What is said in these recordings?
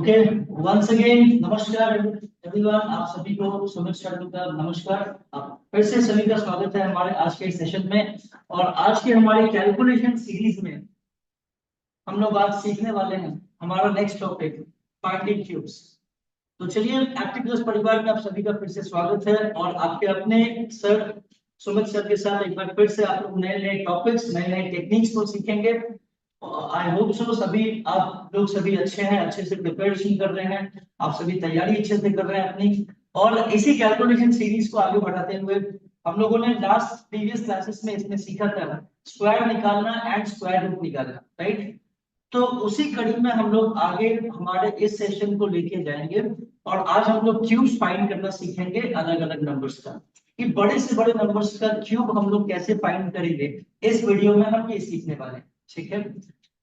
Okay, once again नमस्कार everyone, आप सभी को सुमित सर का नमस्कार। फिर से सभी का स्वागत है हमारे आज के सेशन में। और आज के हमारी कैलकुलेशन सीरीज में हम लोग आज सीखने वाले हैं हमारा नेक्स्ट टॉपिक फाइंडिंग क्यूब्स। तो चलिए, एक्टिव प्लस परिवार में आप सभी का फिर से स्वागत है और आपके अपने सर सुमित सर के साथ एक बार फिर से आप लोग नए नए टॉपिक्स, नए नए टेक्निक्स को सीखेंगे। आई होप सो सभी आप लोग सभी अच्छे हैं, अच्छे से प्रिपरेशन कर रहे हैं, आप सभी तैयारी अच्छे से कर रहे हैं अपनी। और इसी कैलकुलेशन सीरीज को आगे बढ़ाते हुए हम लोगों ने लास्ट प्रीवियस क्लासेस में इसमें सीखा था स्क्वायर निकालना एंड स्क्वायर रूट निकालना, राइट। तो उसी कड़ी में हम लोग आगे हमारे इस सेशन को लेके जाएंगे और आज हम लोग क्यूब्स फाइंड करना सीखेंगे अलग अलग नंबर्स का, कि बड़े से बड़े नंबर्स का क्यूब हम लोग कैसे फाइंड करेंगे। इस वीडियो में हम ये सीखने वाले हैं, ठीक है।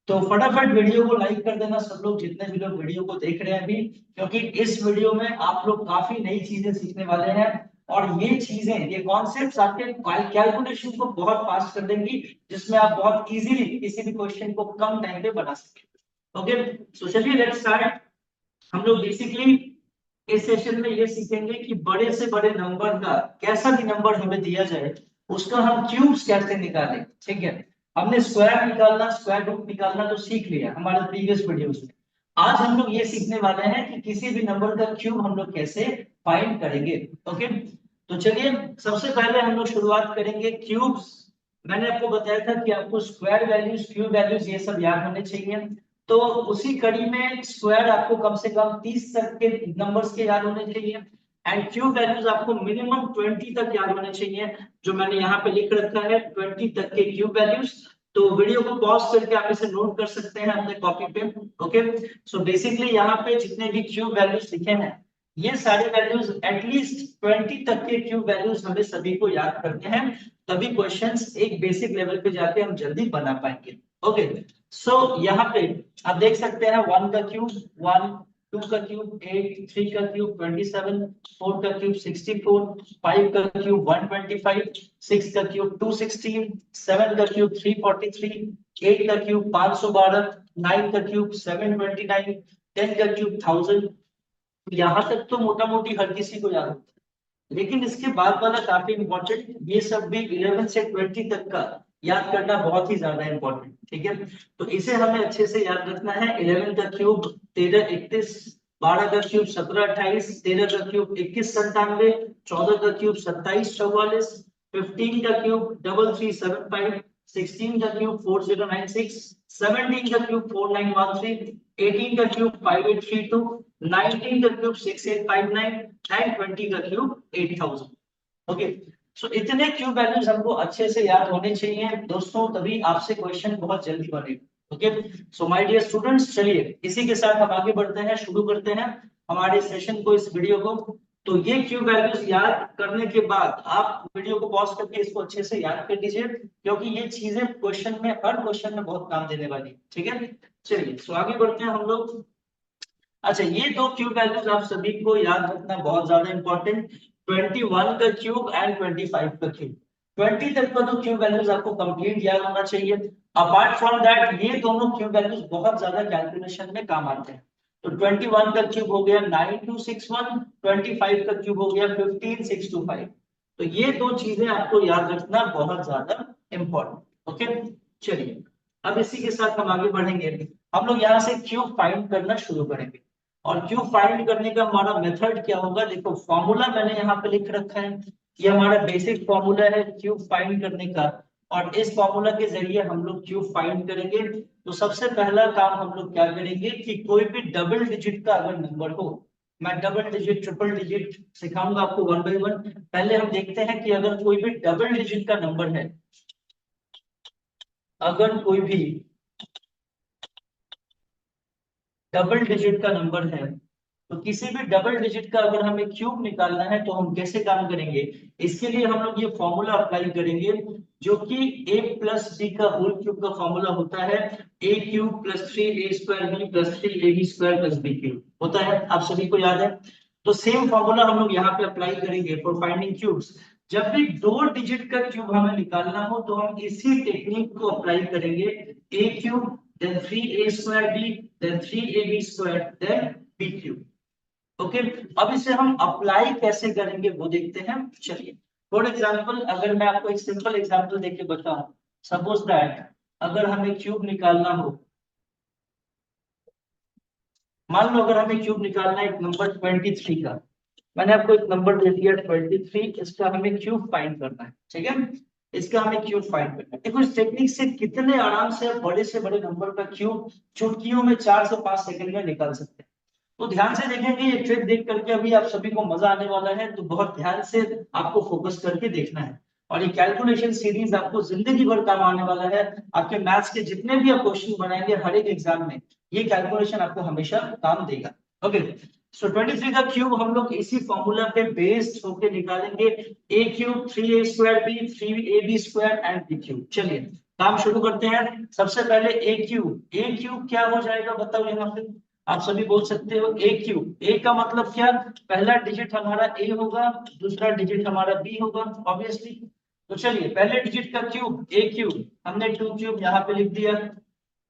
तो फटाफट वीडियो को लाइक कर देना सब लोग, जितने भी लोग वीडियो को देख रहे हैं अभी, क्योंकि इस वीडियो में आप लोग काफी नई चीजें सीखने वाले हैं और ये चीजें, ये कॉन्सेप्ट्स आपके कैलकुलेशन को बहुत फास्ट कर देंगी, जिसमें आप बहुत इजीली किसी भी क्वेश्चन को कम टाइम पे बना सकेंगे। ओके, सो चलिए लेट्स स्टार्ट। हम लोग बेसिकली इस सेशन में ये सीखेंगे कि बड़े से बड़े नंबर का, कैसा भी नंबर हमें दिया जाए उसका हम क्यूब्स कैसे निकालें, ठीक है। हमने स्क्वायर निकालना, स्क्वायर रूट निकालना तो सीख लिया हमारे प्रीवियस वीडियोस में। आज हम लोग ये सीखने वाले हैं कि किसी भी नंबर का क्यूब हम लोग कैसे फाइंड करेंगे। ओके, तो चलिए सबसे पहले हम लोग शुरुआत करेंगे क्यूब्स। मैंने आपको बताया था कि आपको स्क्वायर वैल्यूज, क्यूब वैल्यूज ये सब याद होने चाहिए। तो उसी कड़ी में स्क्वायर आपको कम से कम 30 तक के नंबर्स के याद होने चाहिए एंड क्यूब वैल्यूज आपको मिनिमम 20 तक याद होने चाहिए, जो मैंने यहाँ पे लिख रखा है 20 तक के क्यूब वैल्यूज। तो वीडियो को पॉज करके आप इसे नोट कर सकते हैं अपने कॉपी पे। ओके, सो बेसिकली यहाँ पे जितने भी क्यूब वैल्यूज लिखे हैं ये सारे वैल्यूज एटलीस्ट 20 तक के क्यूब वैल्यूज हमें सभी को याद करते हैं, तभी क्वेश्चंस एक बेसिक लेवल पे जाके हम जल्दी बना पाएंगे। ओके, सो यहाँ पे आप देख सकते हैं 1 का क्यूब 1, 2 का क्यूब 8, 3 का क्यूब 27, 4 का क्यूब 64, 5 का क्यूब 125, 6 का क्यूब 216, 7 का क्यूब 343, 8 का क्यूब 512, 9 का क्यूब 729, 10 का क्यूब 1000। यहाँ तक तो मोटा मोटी हर किसी को याद होता है, लेकिन इसके बाद वाला काफी इंपॉर्टेंट, ये सब भी 11 से 20 तक का याद करना बहुत ही ज्यादा इंपॉर्टेंट, ठीक है। तो इसे हमें अच्छे से याद रखना है। 11 का क्यूब 13 31, 12 का क्यूब 17 28, 13 का क्यूब 21 97, 14 का क्यूब 27 44, 15 का क्यूब 3375, 16 का क्यूब 4096, 17 का क्यूब 4913, 18 का क्यूब 5832, 19 का क्यूब 6859 एंड 20 का क्यूब 8000। ओके, सो इतने क्यूब वैल्यूज हमको अच्छे से याद होने चाहिए दोस्तों, तभी आपसे क्वेश्चन बहुत जल्दी बनेगा। Okay, so my dear students, चलिए इसी के साथ हम आगे बढ़ते हैं, शुरू करते हैं हमारे सेशन को, इस वीडियो को। तो ये क्यूब वैल्यूज याद करने के बाद आप वीडियो को पॉज करके इसको अच्छे से याद कर लीजिए, क्योंकि ये चीजें क्वेश्चन में, हर क्वेश्चन में बहुत काम देने वाली, ठीक है। चलिए सो आगे बढ़ते हैं हम लोग। अच्छा, ये दो क्यूब वैल्यूज आप सभी को याद रखना बहुत ज्यादा इंपॉर्टेंट, 21 का क्यूब एंड 25 का क्यूब। 20 तक का तो क्यूब वैल्यूज आपको कंप्लीट याद होना चाहिए। अपार्ट फ्रॉम दैट ये दोनों क्यूब वैल्यूज बहुत ज्यादा कैलकुलेशन में काम आते हैं। तो 21 का क्यूब हो गया 9261, 25 का क्यूब हो गया 15625। तो ये दो चीजें आपको याद रखना बहुत ज्यादा इंपॉर्टेंट। ओके, चलिए अब इसी के साथ हम आगे बढ़ेंगे। हम लोग यहाँ से क्यूब फाइंड करना शुरू करेंगे और क्यूब फाइंड करने का हमारा मेथड क्या होगा, देखो फॉर्मूला मैंने यहाँ पे लिख रखा है, ये हमारा बेसिक फॉर्मूला है क्यूब फाइंड करने का। और इस फॉर्मूला के जरिए हम लोग क्यूब फाइंड करेंगे। तो सबसे पहला काम हम लोग क्या करेंगे कि कोई भी डबल डिजिट का अगर नंबर हो, मैं डबल डिजिट, ट्रिपल डिजिट सिखाऊंगा आपको वन बाय वन। पहले हम देखते हैं कि अगर कोई भी डबल डिजिट का नंबर है, अगर कोई भी डबल डिजिट का नंबर है, तो किसी भी डबल डिजिट का अगर हमें क्यूब निकालना है तो हम कैसे काम करेंगे। इसके लिए हम लोग ये फॉर्मूला अप्लाई करेंगे, जो कि a प्लस बी का होल क्यूब का फॉर्मूला होता है, a cube plus 3a square b plus 3ab square plus b cube होता है, आप सभी को याद है। तो सेम फॉर्मूला हम लोग यहाँ पे अप्लाई करेंगे फॉर फाइंडिंग क्यूब्स। जब भी दो डिजिट का क्यूब हमें निकालना हो तो हम इसी टेक्निक को अप्लाई करेंगे, a cube then 3a square b then 3ab square then b cube. Okay, अब इसे हम अप्लाई कैसे करेंगे वो देखते हैं। चलिए फॉर एग्जांपल अगर मैं आपको एक सिंपल एग्जांपल देके बताऊं, सपोज दैट अगर हमें क्यूब निकालना हो, मान लो अगर हमें क्यूब निकालना है एक नंबर 23 का, मैंने आपको एक नंबर दे दिया 23, इसका हमें क्यूब फाइंड करना है, ठीक है, इसका हमें क्यूब फाइंड करना है। देखो इस टेक्निक से कितने आराम से बड़े नंबर का क्यूब चुटकियों में 4 से 5 सेकंड में निकाल सकते हैं। तो ध्यान से देखेंगे, ये ट्रिक देख करके अभी आप सभी को मजा आने वाला है, तो बहुत ध्यान से आपको फोकस करके देखना है। और ये कैलकुलेशन सीरीज आपको जिंदगी भर काम आने वाला है। आपके मैथ्स के जितने भी आप क्वेश्चन बनाएंगे हर एक एग्जाम में, ये कैलकुलेशन आपको हमेशा काम देगा। ओके, सो 23 का क्यूब हम लोग इसी फॉर्मूला पे बेस्ड होके निकालेंगे, a cube 3a² b 3ab square and b cube. चलिए काम शुरू करते हैं। सबसे पहले ए क्यूब क्या हो जाएगा बताओ, यहाँ पे आप सभी बोल सकते हो ए क्यूब। ए का मतलब क्या, पहला डिजिट हमारा ए होगा, दूसरा डिजिट हमारा बी होगा ऑब्वियसली। तो चलिए पहले डिजिट का क्यूब ए क्यूब, हमने 2 क्यूब यहाँ पे लिख दिया।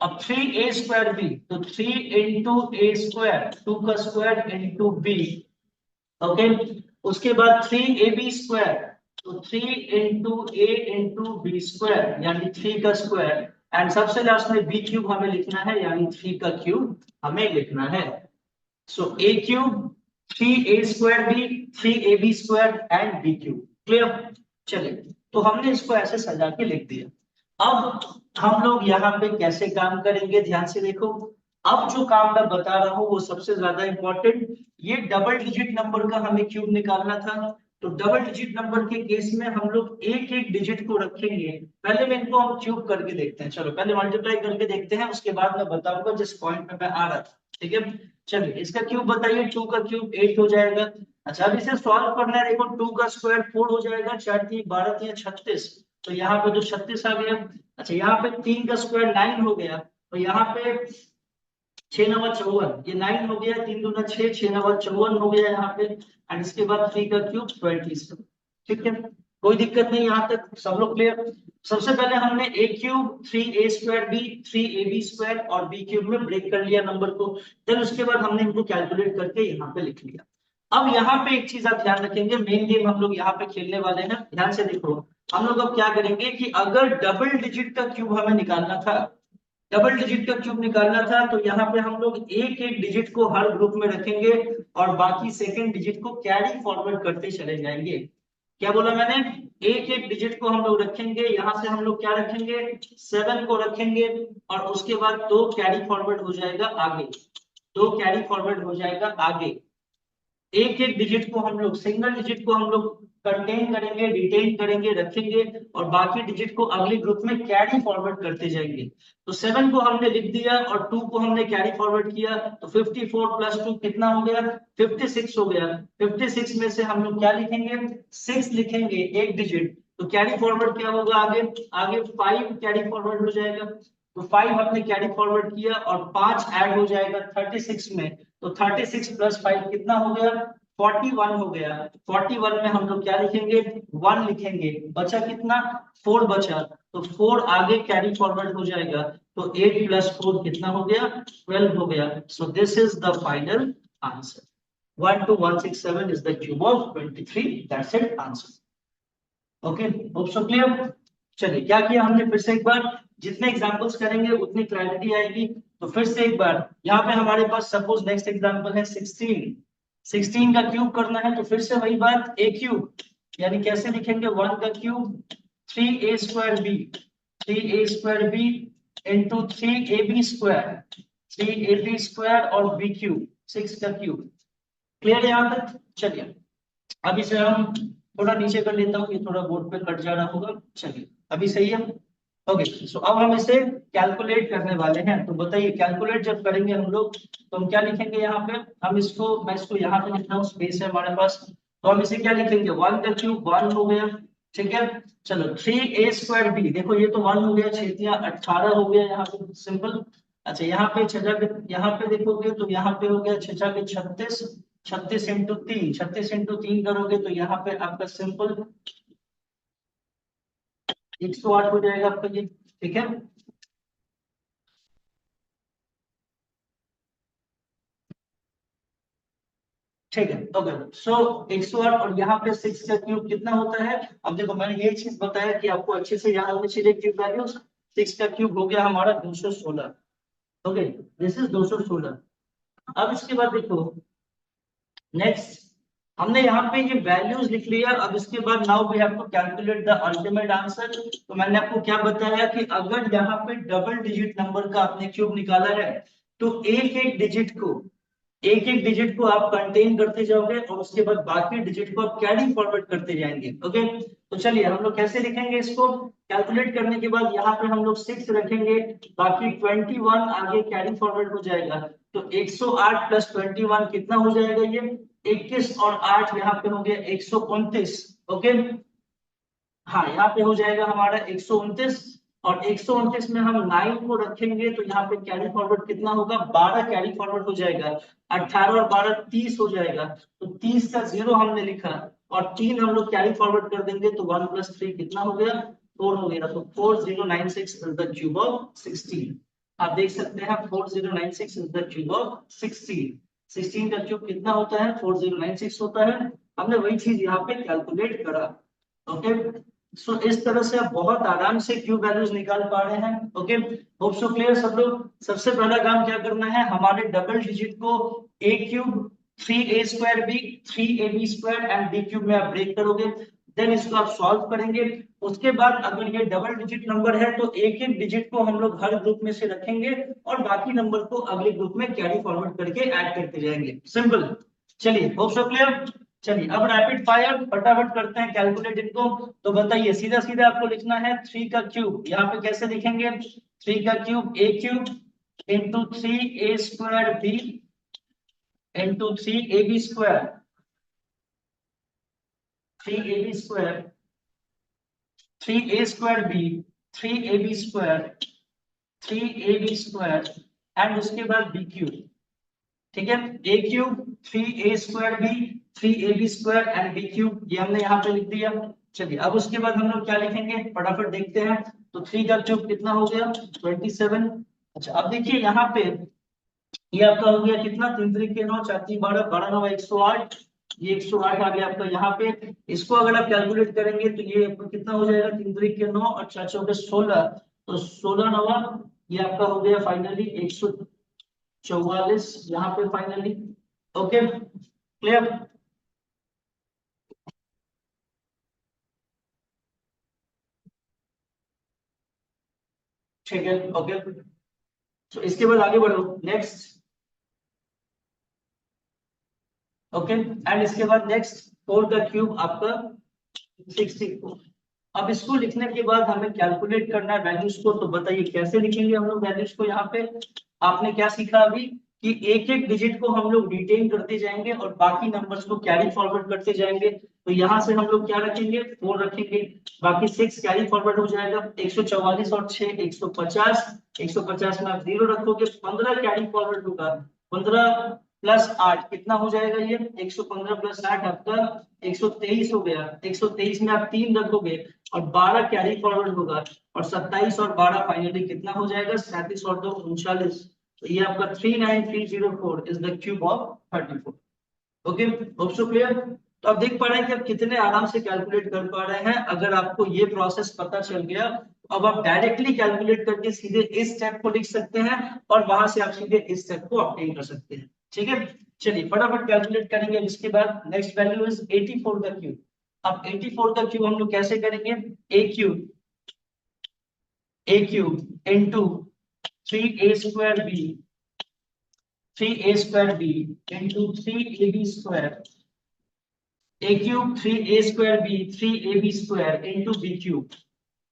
अब 3a² बी, तो 3 इंटू ए स्क्वायर, 2 का स्क्वायर इंटू बी। ओके, उसके बाद 3ab², तो 3 इंटू ए इंटू बी स्क्वायर यानी 3 का स्क्वायर, एंड सबसे लास्ट में बी क्यूब हमें लिखना है यानी 3 का क्यूब हमें लिखना है। So a cube 3a² b 3ab² and b cube. Clear? चलिए तो हमने इसको ऐसे सजा के लिख दिया। अब हम लोग यहाँ पे कैसे काम करेंगे, ध्यान से देखो। अब जो काम मैं बता रहा हूँ वो सबसे ज्यादा इंपॉर्टेंट, ये डबल डिजिट नंबर का हमें क्यूब निकालना था। तो डबल डिजिट नंबर के केस में हम लोग एक एक डिजिट को रखेंगे। पहले में इनको हम क्यूब करके देखते हैं, चलो पहले मल्टीप्लाई करके देखते हैं, उसके बाद मैं बताऊंगा जिस पॉइंट पे मैं आ रहा था। ठीक है, चलिए इसका क्यूब बताइए, 2 का क्यूब 8 हो जाएगा। अच्छा अब इसे सॉल्व करना है, देखो 2 का स्क्वायर 4 हो जाएगा, 4 3 12 3 36, तो यहाँ पे तो 36 आ गया। अच्छा यहाँ पे 3 का स्क्वायर 9 हो गया, तो यहाँ पे 6 9 54, ये 9 हो गया, 3 दूना 6, 6 9 54 हो गया यहाँ पे, एंड इसके बाद 3 का क्यूब 27। ठीक है, कोई दिक्कत नहीं, यहाँ तक सब लोग क्लियर। सबसे पहले हमने ए क्यूब 3a² बी 3ab² और बी क्यूब में ब्रेक कर लिया नंबर को, देन उसके बाद हमने इनको कैलकुलेट करके यहाँ पे लिख लिया। अब यहाँ पे एक चीज आप ध्यान रखेंगे, मेन गेम हम लोग यहाँ पे खेलने वाले हैं, ध्यान से देखो। हम लोग अब क्या करेंगे कि अगर डबल डिजिट का क्यूब हमें निकालना था, डबल डिजिट का क्यूब निकालना था, तो यहाँ पे हम लोग एक एक डिजिट को हर ग्रुप में रखेंगे और बाकी सेकंड डिजिट को कैरी फॉरवर्ड करते चले जाएंगे। क्या बोला मैंने, एक एक डिजिट को हम लोग रखेंगे, यहाँ से हम लोग क्या रखेंगे 7 को रखेंगे, और उसके बाद 2 कैरी फॉरवर्ड हो जाएगा आगे, 2 कैरी फॉरवर्ड हो जाएगा आगे। एक एक डिजिट को हम लोग, सिंगल डिजिट को हम लोग कंटेन करेंगे, डिटेन करेंगे, रखेंगे, और बाकी डिजिट को अगले ग्रुप में कैरी फॉरवर्ड करते जाएंगे। तो 7 को हमने लिख दिया और 2 को हमने कैरी फॉरवर्ड किया, तो 54 प्लस 2 कितना हो गया, 56 हो गया। 56 में से हम लोग क्या लिखेंगे, 6 लिखेंगे एक डिजिट, तो कैरी फॉरवर्ड क्या होगा आगे, आगे 5 कैरी फॉरवर्ड हो जाएगा। तो 5 हमने कैरी फॉरवर्ड किया और 5 ऐड हो जाएगा 36 में, तो 36 प्लस 5 कितना हो गया, 41 हो गया। 41 में हम लोग क्या लिखेंगे, 1 लिखेंगे, बचा कितना, 4 बचा, तो 4 आगे कैरी फॉरवर्ड हो जाएगा, तो 8 प्लस 4 कितना हो गया, 12 हो गया। So this is the final answer, 12167 is the cube of 23, that's it answer. Okay, hope so clear. चलिए क्या किया हमने, फिर से एक बार, जितने एग्जांपल्स करेंगे उतनी क्लैरिटी आएगी। तो फिर से एक बार यहाँ पे हमारे पास सपोज नेक्स्ट एग्जांपल है 16, 16 का क्यूब करना है, तो फिर से वही बात, ए क्यूब यानी कैसे लिखेंगे, 1 का cube 3a² B 3a² b into 3ab², 3ab² और बी क्यूब 6 का क्यूब। क्लियर है यहाँ तक? चलिए अब इसे हम थोड़ा नीचे कर लेता हूँ, ये थोड़ा बोर्ड पे कट जा रहा होगा। चलिए अभी सही है। ओके, सो अब हम इसे कैलकुलेट करने वाले हैं। तो बताइए कैलकुलेट जब करेंगे हम लोग, तो हम क्या लिखेंगे यहाँ पे, हम इसको, मैं इसको यहाँ पे लिख रहा हूँ, स्पेस है हमारे पास, तो हम इसे क्या लिखेंगे, 1 का क्यूब 1 हो गया। ठीक है, चलो 3a² बी, देखो ये तो 1 हो गया, 6 18 हो गया यहाँ पे, सिंपल। अच्छा यहाँ पे छजा के, यहाँ पे देखोगे तो यहाँ पे हो गया 6 के 36, 36 इंटू 3, 36 इंटू 3 करोगे तो यहाँ पे आपका सिंपल 108 हो जाएगा आपका ये। ठीक है, ठीक है, ओके। सो 108 और यहाँ पे 6 का क्यूब कितना होता है? अब देखो मैंने ये चीज बताया कि आपको अच्छे से याद होनी चाहिए क्यूब वैल्यूज। 6 का क्यूब हो गया हमारा 216। Okay, this is 216। अब इसके बाद देखो नेक्स्ट, हमने यहाँ पे ये वैल्यूज लिख लिया। अब इसके बाद now we have to calculate the ultimate answer. तो मैंने आपको क्या बताया कि अगर यहाँ पे डबल डिजिट नंबर का आपने क्यूब निकाला है तो एक एक डिजिट को आप कंटेन करते जाओगे और उसके बाद बाकी डिजिट को आप कैरी फॉरवर्ड करते जाएंगे। ओके, तो चलिए हम लोग कैसे लिखेंगे इसको? कैलकुलेट करने के बाद यहाँ पे हम लोग 6 रखेंगे, बाकी 21 आगे कैरी फॉरवर्ड हो जाएगा। तो 108 प्लस 21 कितना हो जाएगा? ये 21 और 8 यहाँ पे हो गया 129। ओके, हाँ यहाँ पे हो जाएगा हमारा 129। और 129 में हम 9 को रखेंगे तो यहाँ पे कैरी फॉरवर्ड कितना होगा? 12 कैरी फॉरवर्ड हो जाएगा। 18 और 12 30 हो जाएगा। तो 30 का 0 हमने लिखा और 3 हम लोग कैरी फॉरवर्ड कर देंगे तो 1 प्लस 3 कितना हो गया? 4 हो गया। तो 4096 इज द क्यूब ऑफ 16। आप देख सकते हैं 4096 इज द क्यूब ऑफ 16। 16 का क्यूब कितना होता है? 4096 होता है। हमने वही चीज यहाँ पे कैलकुलेट करा। ओके, सो इस तरह से आप बहुत आराम से क्यूब वैल्यूज निकाल पा रहे हैं। ओके, होप सो क्लियर सब लोग। सबसे पहला काम क्या करना है, हमारे डबल डिजिट को a cube 3a² b 3ab² and b cube में आप ब्रेक करोगे। देन इसको आप सॉल्व करेंगे। उसके बाद अगर ये डबल डिजिट नंबर है तो एक एक डिजिट को हम लोग हर ग्रुप में से रखेंगे और बाकी नंबर को अगले ग्रुप में कैरी फॉरवर्ड करके ऐड करते जाएंगे। सिंपल। चलिए, होप सो क्लियर। चलिए अब रैपिड फायर फटाफट करते हैं कैलकुलेट इनको। तो बताइए, सीधा सीधा आपको लिखना है 3 का क्यूब। यहाँ पे कैसे लिखेंगे? 3 का cube a cube into 3a² b into 3ab²। 3ab² 3a² b 3ab² 3ab² and उसके बाद b क्यूब। ठीक है, a cube 3a² b 3ab² and b cube, ये हमने यहाँ पे लिख दिया। चलिए अब उसके बाद हम लोग क्या लिखेंगे फटाफट देखते हैं। तो 3 का क्यूब कितना हो गया? 27। अच्छा अब देखिए यहाँ पे ये आपका हो गया कितना? 3 3 के 9 4 3 12 12 9 108। ये 108 आ गया आपका यहाँ पे। इसको अगर आप कैलकुलेट करेंगे तो ये आपका कितना हो जाएगा? 3 3 के 9 और 4 4 के 16। तो 16 9 ये आपका हो गया फाइनली 144 यहाँ पे फाइनली। Okay, clear. ठीक है, ओके। तो इसके बाद आगे बढ़ो नेक्स्ट। ओके, एंड इसके बाद नेक्स्ट 4 का क्यूब आपका 64। अब इसको लिखने के बाद हमें कैलकुलेट करना है वैल्यूज को। तो बताइए कैसे लिखेंगे हम लोग वैल्यूज को? यहाँ पे आपने क्या सीखा अभी कि एक एक डिजिट को हम लोग रिटेन करते जाएंगे और बाकी नंबर्स को कैरी फॉरवर्ड करते जाएंगे। तो यहाँ से हम लोग क्या रखेंगे? 4 रखेंगे, बाकी 6 कैरी फॉरवर्ड हो जाएगा। 144 और 6 150। 150 में आप 0 रखोगे, 15 कैरी फॉरवर्ड होगा। 15 प्लस 8 कितना हो जाएगा? ये 115 प्लस 8 आपका 123 हो गया। 123 में आप 3 रखोगे और 12 कैरी फॉरवर्ड होगा और 27 और 12 फाइनली कितना हो जाएगा? 37 और 2 39। तो ये आपका 39304 is the cube of 34। Okay, hope so clear. तो आप देख पा रहे हैं कि आप कितने आराम से कैलकुलेट कर पा रहे हैं। अगर आपको ये प्रोसेस पता चल गया तो अब आप डायरेक्टली कैलकुलेट करके सीधे इस स्टेप को लिख सकते हैं और वहां से आप सीधे इस स्टेप को ऑब्टेन कर सकते हैं। ठीक है, चलिए फटाफट कैलकुलेट करेंगे। इसके बाद नेक्स्ट वैल्यू इज 84 का क्यूब। अब 84 का क्यूब हम लोग कैसे करेंगे? A cube into 3a² b 3a² b into 3ab² a cube 3a² b 3ab² into b cube.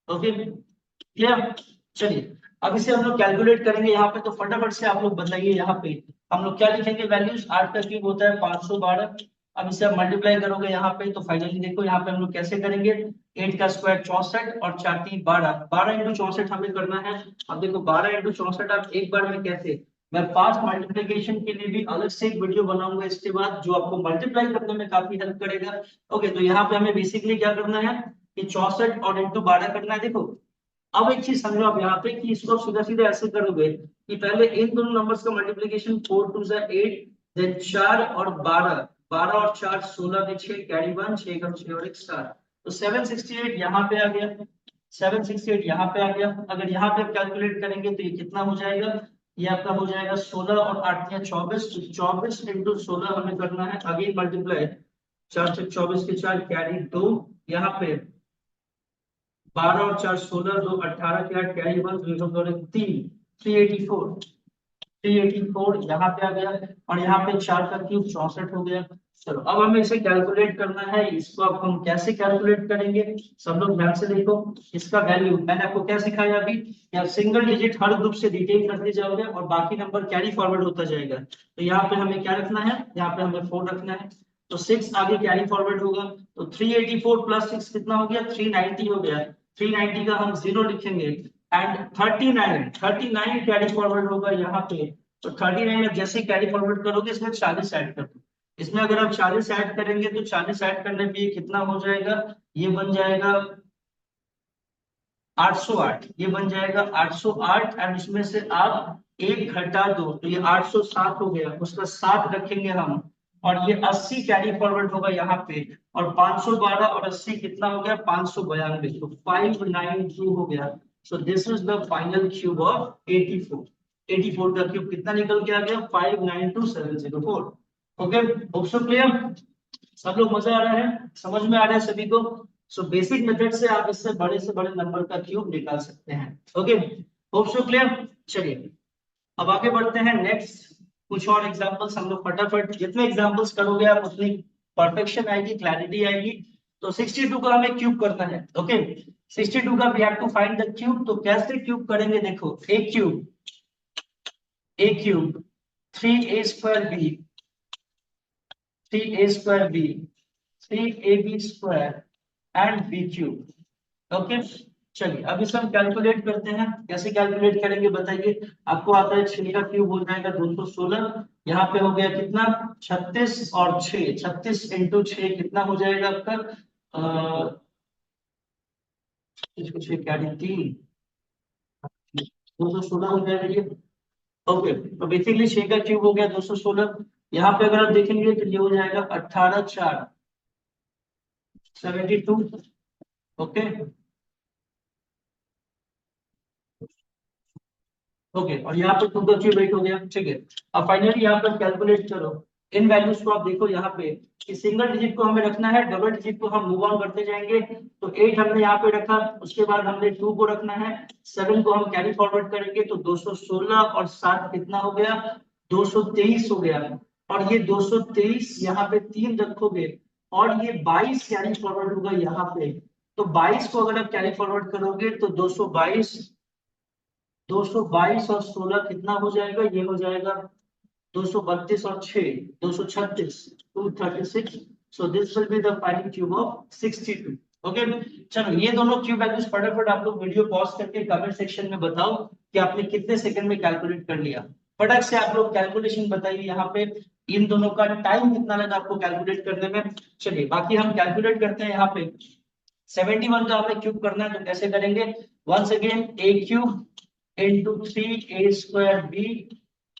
Okay, clear. चलिए अब इसे हम लोग कैलकुलेट करेंगे यहाँ पे। तो फटाफट से आप लोग बताइए यहाँ पे हम लोग क्या लिखेंगे वैल्यूज? 8 का क्यूब होता है 512। अब इसे आप मल्टीप्लाई करोगे यहाँ पे तो फाइनली देखो यहाँ पे हम लोग कैसे करेंगे। 8 का स्क्वायर 64 और 4 3 12। 12 इंटू 64 हमें करना है। अब देखो 12 इंटू 64 आप एक बार में कैसे, मैं फास्ट मल्टीप्लिकेशन के लिए भी अलग से एक वीडियो बनाऊंगा इसके बाद जो आपको मल्टीप्लाई करने में काफी हेल्प करेगा। ओके, तो यहाँ पे हमें बेसिकली क्या करना है कि 64 और इंटू 12 करना है। देखो अब एक चीज समझो आप यहाँ पे कि इसको सीधा सीधा ऐसे करोगे कि पहले इन दोनों नंबर्स का मल्टीप्लिकेशन 4 2 8, देन 4 और 12 12 और 4 16 के 6 कैरी 1 6 का 6 और 1 7, तो 768 यहाँ पे आ गया, 768 यहाँ पे आ गया। अगर यहाँ पे कैलकुलेट करेंगे तो ये कितना हो जाएगा, ये आपका हो जाएगा 16 और 8 या 24, तो 24 इंटू 16 हमें करना है, अगेन मल्टीप्लाई 4 से 24 के 4 कैरी 2, यहाँ पे 12 और 4 16 2 18 के 8 कैरी 1 3 384, 384 यहाँ पे आ गया, और यहाँ पे 4 का क्यूब 64 हो गया। चलो अब हमें इसे कैलकुलेट करना है, इसको अब हम कैसे कैलकुलेट करेंगे, सब लोग ध्यान से देखो। इसका वैल्यू मैंने आपको क्या सिखाया अभी, कि आप सिंगल डिजिट हर ग्रुप से डिटेल करते जाओगे और बाकी नंबर कैरी फॉरवर्ड होता जाएगा। तो यहाँ पे हमें क्या रखना है, यहाँ पे हमें 4 रखना है, तो 6 आगे कैरी फॉरवर्ड होगा, तो 384 प्लस 6 कितना हो गया, 390 हो गया। 390 का हम 0 लिखेंगे, एंड 39 कैरी फॉरवर्ड होगा यहाँ पे। तो 39 में जैसे कैरी फॉरवर्ड करोगे इसमें 40 ऐड कर दो, इसमें अगर आप 40 ऐड करेंगे तो 40 ऐड करने पे ये कितना हो जाएगा, ये बन जाएगा 808, ये बन जाएगा 808, एंड इसमें से आप एक घटा दो तो ये 807 हो गया, उसका 7 रखेंगे हम, और ये 80 कैरी फॉरवर्ड होगा यहाँ पे, और 512 और 80 कितना हो गया, 592, तो 592 हो गया। So this is the final cube of 84। 84 का क्यूब कितना निकल के आ गया, 592704। ओके, होप सो क्लियर, सब लोग मजा आ रहा है, समझ में आ रहा है सभी को। सो बेसिक मेथड से आप इससे बड़े नंबर का क्यूब निकाल सकते हैं। Okay, hope so clear. चलिए अब आगे बढ़ते हैं नेक्स्ट, कुछ और एग्जांपल्स हम लोग फटाफट, जितने एग्जांपल्स करोगे आप उतनी परफेक्शन आएगी, क्लैरिटी आएगी। तो 62 का हमें क्यूब करना है। ओके, 62 का we have to find the cube. तो कैसे क्यूब करेंगे, देखो a cube 3a square b 3a square b 3ab square and b cube. Okay, चलिए अब इसे हम कैलकुलेट करते हैं, कैसे कैलकुलेट करेंगे बताइए। आपको आता है 6 का क्यूब हो जाएगा 216, यहाँ पे हो गया कितना 36 और 6, 36 इंटू 6 कितना हो जाएगा आपका, 6 क्या 3, 216 हो जाएगा ये। ओके, तो बेसिकली 6 का क्यूब हो गया 216, यहाँ पे अगर आप देखेंगे तो ये हो जाएगा 18 4 72। ओके ओके, और यहाँ पे 2 का क्यूब 8 हो गया, ठीक है। अब फाइनली यहाँ पर कैलकुलेट करो इन वैल्यूज को, आप देखो यहाँ पे कि सिंगल डिजिट को हमें रखना है, डबल डिजिट को हम मूव ऑन करते जाएंगे। तो 8 हमने यहाँ पे रखा, उसके बाद हमने 2 को रखना है, 7 को हम कैरी फॉरवर्ड करेंगे, तो 216 और 7 कितना हो गया, 223 हो गया। और ये 223 यहाँ पे 3 रखोगे, और ये 22 कैरी फॉरवर्ड होगा यहाँ पे। तो 22 को अगर आप कैरी फॉरवर्ड करोगे तो 222 और 16 कितना हो जाएगा, ये हो जाएगा 232 और 6 236, 236। So this will be the final cube of 62। Okay, चलो ये दोनों क्यूब वैल्यूज फटाफट आप लोग वीडियो पॉज करके कमेंट सेक्शन में बताओ कि आपने कितने सेकंड में कैलकुलेट कर लिया। फटाक से आप लोग कैलकुलेशन बताइए, यहाँ पे इन दोनों का टाइम कितना लगा आपको कैलकुलेट करने में। चलिए बाकी हम कैलकुलेट करते हैं। यहाँ पे 71 का हमें क्यूब करना है, तो कैसे करेंगे, once again a cube into 3a square b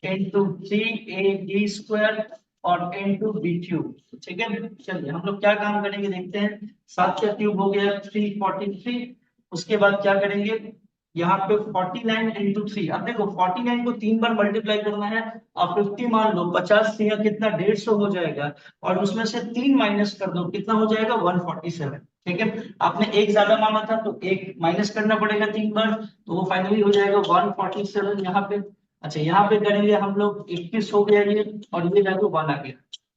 into 3ab square और into b क्यूब, ठीक है। चलिए हम लोग क्या काम करेंगे देखते हैं। 7 का क्यूब हो गया 343, उसके बाद क्या करेंगे, यहाँ पे 49 into 3। अब देखो 49 को 3 बार मल्टीप्लाई करना है, और 50 मान लो, 50 से कितना 150 हो जाएगा, और उसमें से 3 माइनस कर दो, कितना हो जाएगा 147। ठीक है, आपने एक ज्यादा मांगा था तो एक माइनस करना पड़ेगा 3 बार, तो वो फाइनली हो जाएगा 147 यहाँ पे। अच्छा यहाँ पे करेंगे हम लोग 21 हो गया ये, और ये वैल्यू 1 आ गया।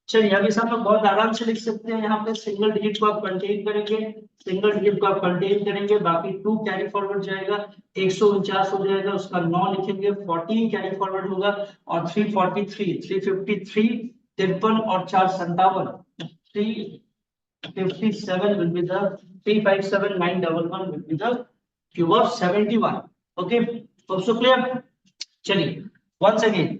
चलिए अभी सब लोग बहुत आराम से लिख सकते हैं। यहाँ पे सिंगल डिजिट को आप कंटेन करेंगे, सिंगल डिजिट को आप कंटेन करेंगे, बाकी 2 कैरी फॉरवर्ड जाएगा, 149 हो जाएगा, उसका 9 लिखेंगे, 14 कैरी फॉरवर्ड होगा, और 343 353 53 और 4 57, 357 will be the 357911 will be the cube of 71. Okay, also clear? चलिए once again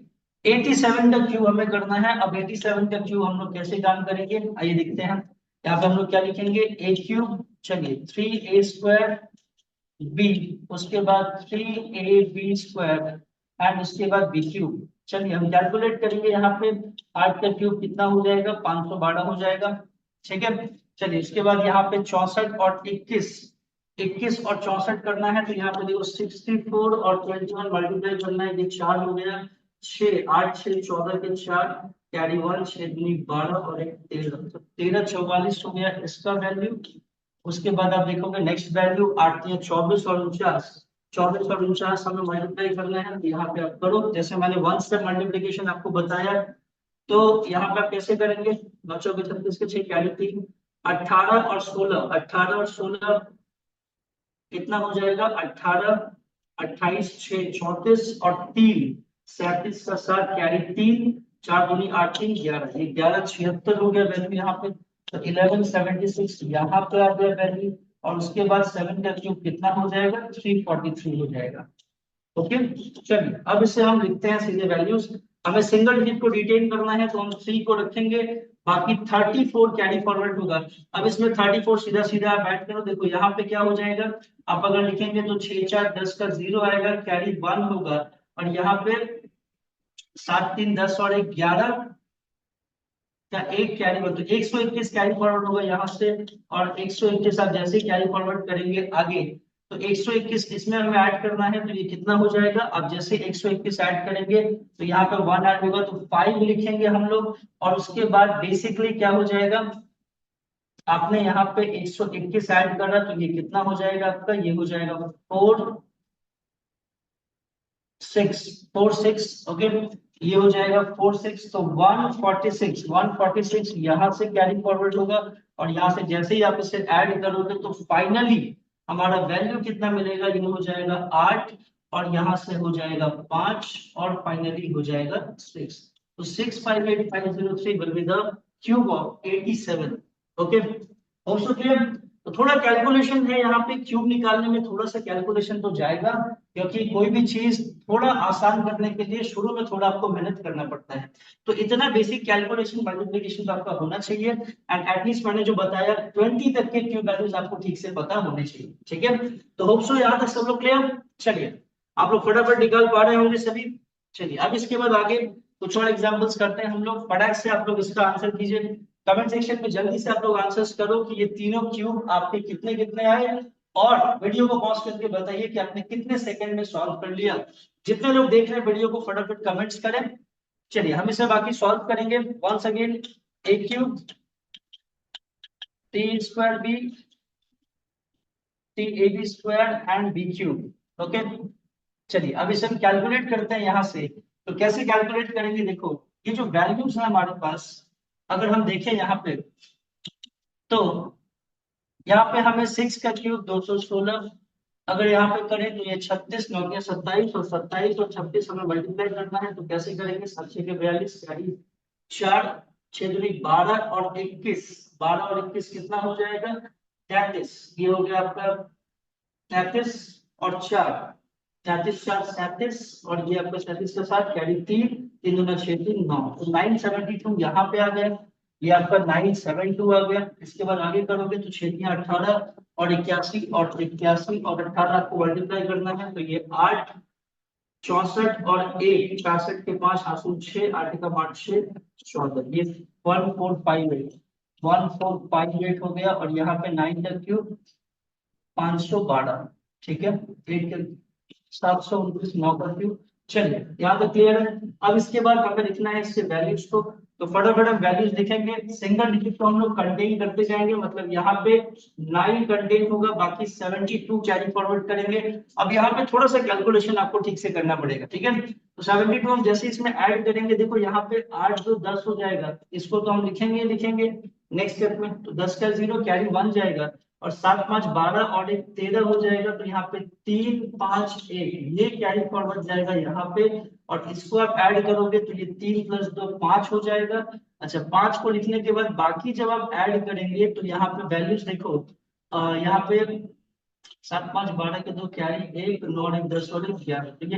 87 का क्यूब हमें करना है। अब 87 का क्यूब हम लोग कैसे काम करेंगे, आइए देखते हैं। यहाँ पे हम लोग क्या लिखेंगे, a क्यूब, चलिए 3a स्क्वायर b, उसके बाद 3ab स्क्वायर, एंड उसके बाद b क्यूब। चलिए हम कैलकुलेट करेंगे यहाँ पे 8 का क्यूब कितना हो जाएगा, 512 हो जाएगा। ठीक है, चलिए उसके बाद यहाँ पे 64 और 21, 21 और 64 करना है तो यहाँ पे देखो 64 और 21 मल्टीप्लाई करना है, ये 4 हो गया, 6 8 6 14 के 4 कैरी 1, 6 दूनी 12 और एक 13, तो 13 44 हो गया इसका वैल्यू। उसके बाद आप देखोगे नेक्स्ट वैल्यू 8 या 24 और 49, 24 और 49 हमें मल्टीप्लाई करना है, तो यहाँ पे आप करो जैसे मैंने वन स्टेप मल्टीप्लिकेशन आपको बताया। तो यहाँ पे आप कैसे करेंगे, 9 के 6 कैरी 3, 18 और 16, 18 और 16 कितना हो जाएगा, 18 28 6 34 और 3 37 का 7 कैरी 3, 4 दूनी 8 3 11, ये 11 76 हो गया वैल्यू यहाँ पे, तो 1176 यहाँ पे आ गया वैल्यू। और उसके बाद 7 का क्यूब कितना हो जाएगा, 343 हो जाएगा। ओके, चलिए अब इसे हम लिखते हैं सीधे वैल्यूज। हमें सिंगल डिजिट को डिटेन करना है तो हम 3 को रखेंगे, बाकी 34 कैरी फॉरवर्ड होगा। अब इसमें 34 सीधा सीधा आप ऐड करो, देखो यहाँ पे क्या हो जाएगा, आप अगर लिखेंगे तो 6 4 10 का 0 आएगा, कैरी 1 होगा, और यहाँ पे 7 3 10 और 1 11 का एक कैरी, तो 121 कैरी फॉरवर्ड होगा यहाँ से, और 121 आप जैसे ही कैरी फॉरवर्ड करेंगे आगे तो 121 इसमें हमें ऐड करना है, तो ये कितना हो जाएगा, अब जैसे 121 ऐड करेंगे तो यहाँ पे 1 ऐड होगा तो 5 लिखेंगे हम लोग। और उसके बाद बेसिकली क्या हो जाएगा, आपने यहाँ पे 121 ऐड करा तो ये कितना हो जाएगा आपका, ये हो जाएगा 4 6 ओके, ये हो जाएगा 4 6, तो 146 यहाँ से कैरी फॉरवर्ड होगा, और यहाँ से जैसे ही आप इसे ऐड करोगे तो फाइनली हमारा वैल्यू कितना मिलेगा, ये हो जाएगा 8, और यहाँ से हो जाएगा 5, और फाइनली हो जाएगा 6, तो 658,503 will be the cube of 87। Okay, also clear. तो थोड़ा कैलकुलेशन है यहाँ पे, क्यूब निकालने में थोड़ा सा कैलकुलेशन तो जाएगा, क्योंकि कोई भी चीज थोड़ा आसान करने के लिए शुरू में थोड़ा आपको मेहनत करना पड़ता है। तो इतना बेसिक कैलकुलेशन मल्टीप्लिकेशन तो आपका होना चाहिए, एंड एटलीस्ट मैंने जो बताया 20 तक के क्यूब वैल्यूज आपको ठीक से पता होने चाहिए। ठीक है, तो होप सो यहाँ तक सब लोग क्लियर। चलिए आप लोग फटाफट निकाल पा रहे होंगे सभी। चलिए अब इसके बाद आगे कुछ और एग्जाम्पल्स करते हैं हम लोग, फटाक से आप लोग इसका आंसर कीजिए कमेंट सेक्शन में, जल्दी से आप लोग आंसर्स करो कि ये तीनों क्यूब आपके कितने कितने आए, और वीडियो को पॉज करके बताइए कि आपने कितने सेकंड में सॉल्व कर लिया। जितने लोग देख रहे हैं वीडियो को फटाफट कमेंट्स करें। चलिए हम इसे बाकी सॉल्व करेंगे। Once again a cube three square b three a b square and b cube. Okay, चलिए अब इसे हम कैलकुलेट करते हैं यहाँ से। तो कैसे कैलकुलेट करेंगे, देखो ये जो वैल्यूज है हमारे पास, अगर हम देखें यहाँ पे तो यहाँ पे हमें 6 का क्यूब 216, अगर यहाँ पे करें तो ये 36 9 के 27, और 27 और 26 हमें मल्टीप्लाई करना है, तो कैसे करेंगे, 7 6 के 42 यानी 4 6 दूनी 12 और 21, 12 और 21 कितना हो जाएगा, 33, ये हो गया आपका 33 और 4, 33 4 37, और ये आपका 37 के साथ कैरी 3 3 दूना 6 3 9, तो 972 यहाँ पे आ गया, ये आपका 972 आ गया। इसके बाद आगे करोगे तो 6 3 18 और 81 और 81 और 18 आपको मल्टीप्लाई करना है, तो ये 8 64 और 1 66 के 5 हासुल 6 8 का 8 6 14, ये 1458 हो गया, और यहाँ पे 9 का क्यूब 512। ठीक है, 8 के 729 9 का क्यूब। चलिए यहाँ तक क्लियर है। अब इसके बाद हमें लिखना है इसके वैल्यूज को, तो फटाफट हम वैल्यूज लिखेंगे। सिंगल डिजिट को हम लोग कंटेन करते जाएंगे, मतलब यहाँ पे 9 कंटेन होगा, बाकी 72 कैरी फॉरवर्ड करेंगे। अब यहाँ पे थोड़ा सा कैलकुलेशन आपको ठीक से करना पड़ेगा। ठीक है, तो 72 हम जैसे इसमें ऐड करेंगे, देखो यहाँ पे 8 2 10 हो जाएगा, इसको तो हम लिखेंगे नेक्स्ट स्टेप में, तो 10 का 0 कैरी 1 जाएगा, और 7 5 12 और 1 13 हो जाएगा, तो यहाँ पे 3 5 1 ये कैरी फॉरवर्ड जाएगा यहाँ पे, और इसको आप ऐड करोगे तो ये 3 + 2 5 हो जाएगा। अच्छा, 5 को लिखने के बाद बाकी जब आप ऐड करेंगे तो यहाँ पे वैल्यूज देखो, यहाँ पे 7 5 12 के 2 कैरी 1 9 1 10 और 11, तो ये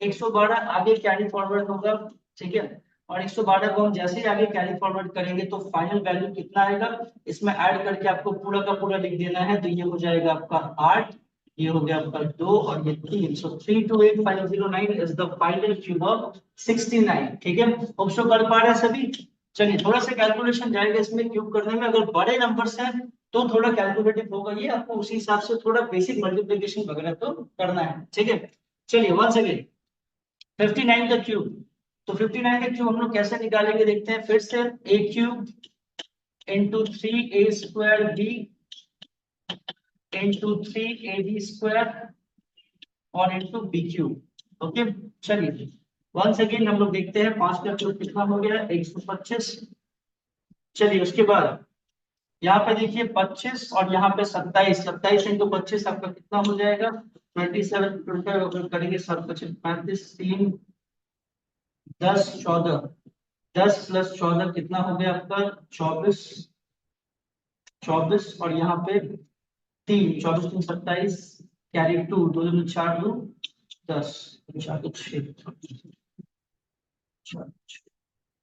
112 आगे कैरी फॉरवर्ड होगा। ठीक है, और 112 को हम जैसे ही आगे कैरी फॉरवर्ड करेंगे तो फाइनल वैल्यू कितना आएगा, इसमें ऐड करके आपको पूरा का पूरा लिख देना है, तो ये हो जाएगा आपका 8, ये हो गया आपका 2 और ये 3, सो 328509 is the final cube of 69। ठीक है, होप सो कर पा रहे हैं सभी। चलिए थोड़ा सा कैलकुलेशन जाएगा इसमें क्यूब करने में, अगर बड़े नंबर्स हैं तो थोड़ा कैलकुलेटिव होगा ये, आपको उसी हिसाब से थोड़ा बेसिक मल्टीप्लिकेशन वगैरह तो करना है। ठीक है, चलिए वंस अगेन 59 का क्यूब। तो 59 का क्यूब हम लोग कैसे निकालेंगे देखते हैं फिर से। ए cube into 3a² into 3ab² और इंटू बी क्यूब। ओके, चलिए वंस अगेन हम लोग देखते हैं 5 का क्यूब कितना हो गया 125। चलिए उसके बाद यहाँ पे देखिए 25 और यहाँ पे 27, 27 इंटू 25 आपका कितना हो जाएगा 27, 25 करेंगे 7 25 35 3 10 14, 10 प्लस 14 कितना हो गया आपका 24, 24 और यहाँ पे 3, 24 3 27, कैरी 2, 2 दूनी 4 2 10, 4 2 6,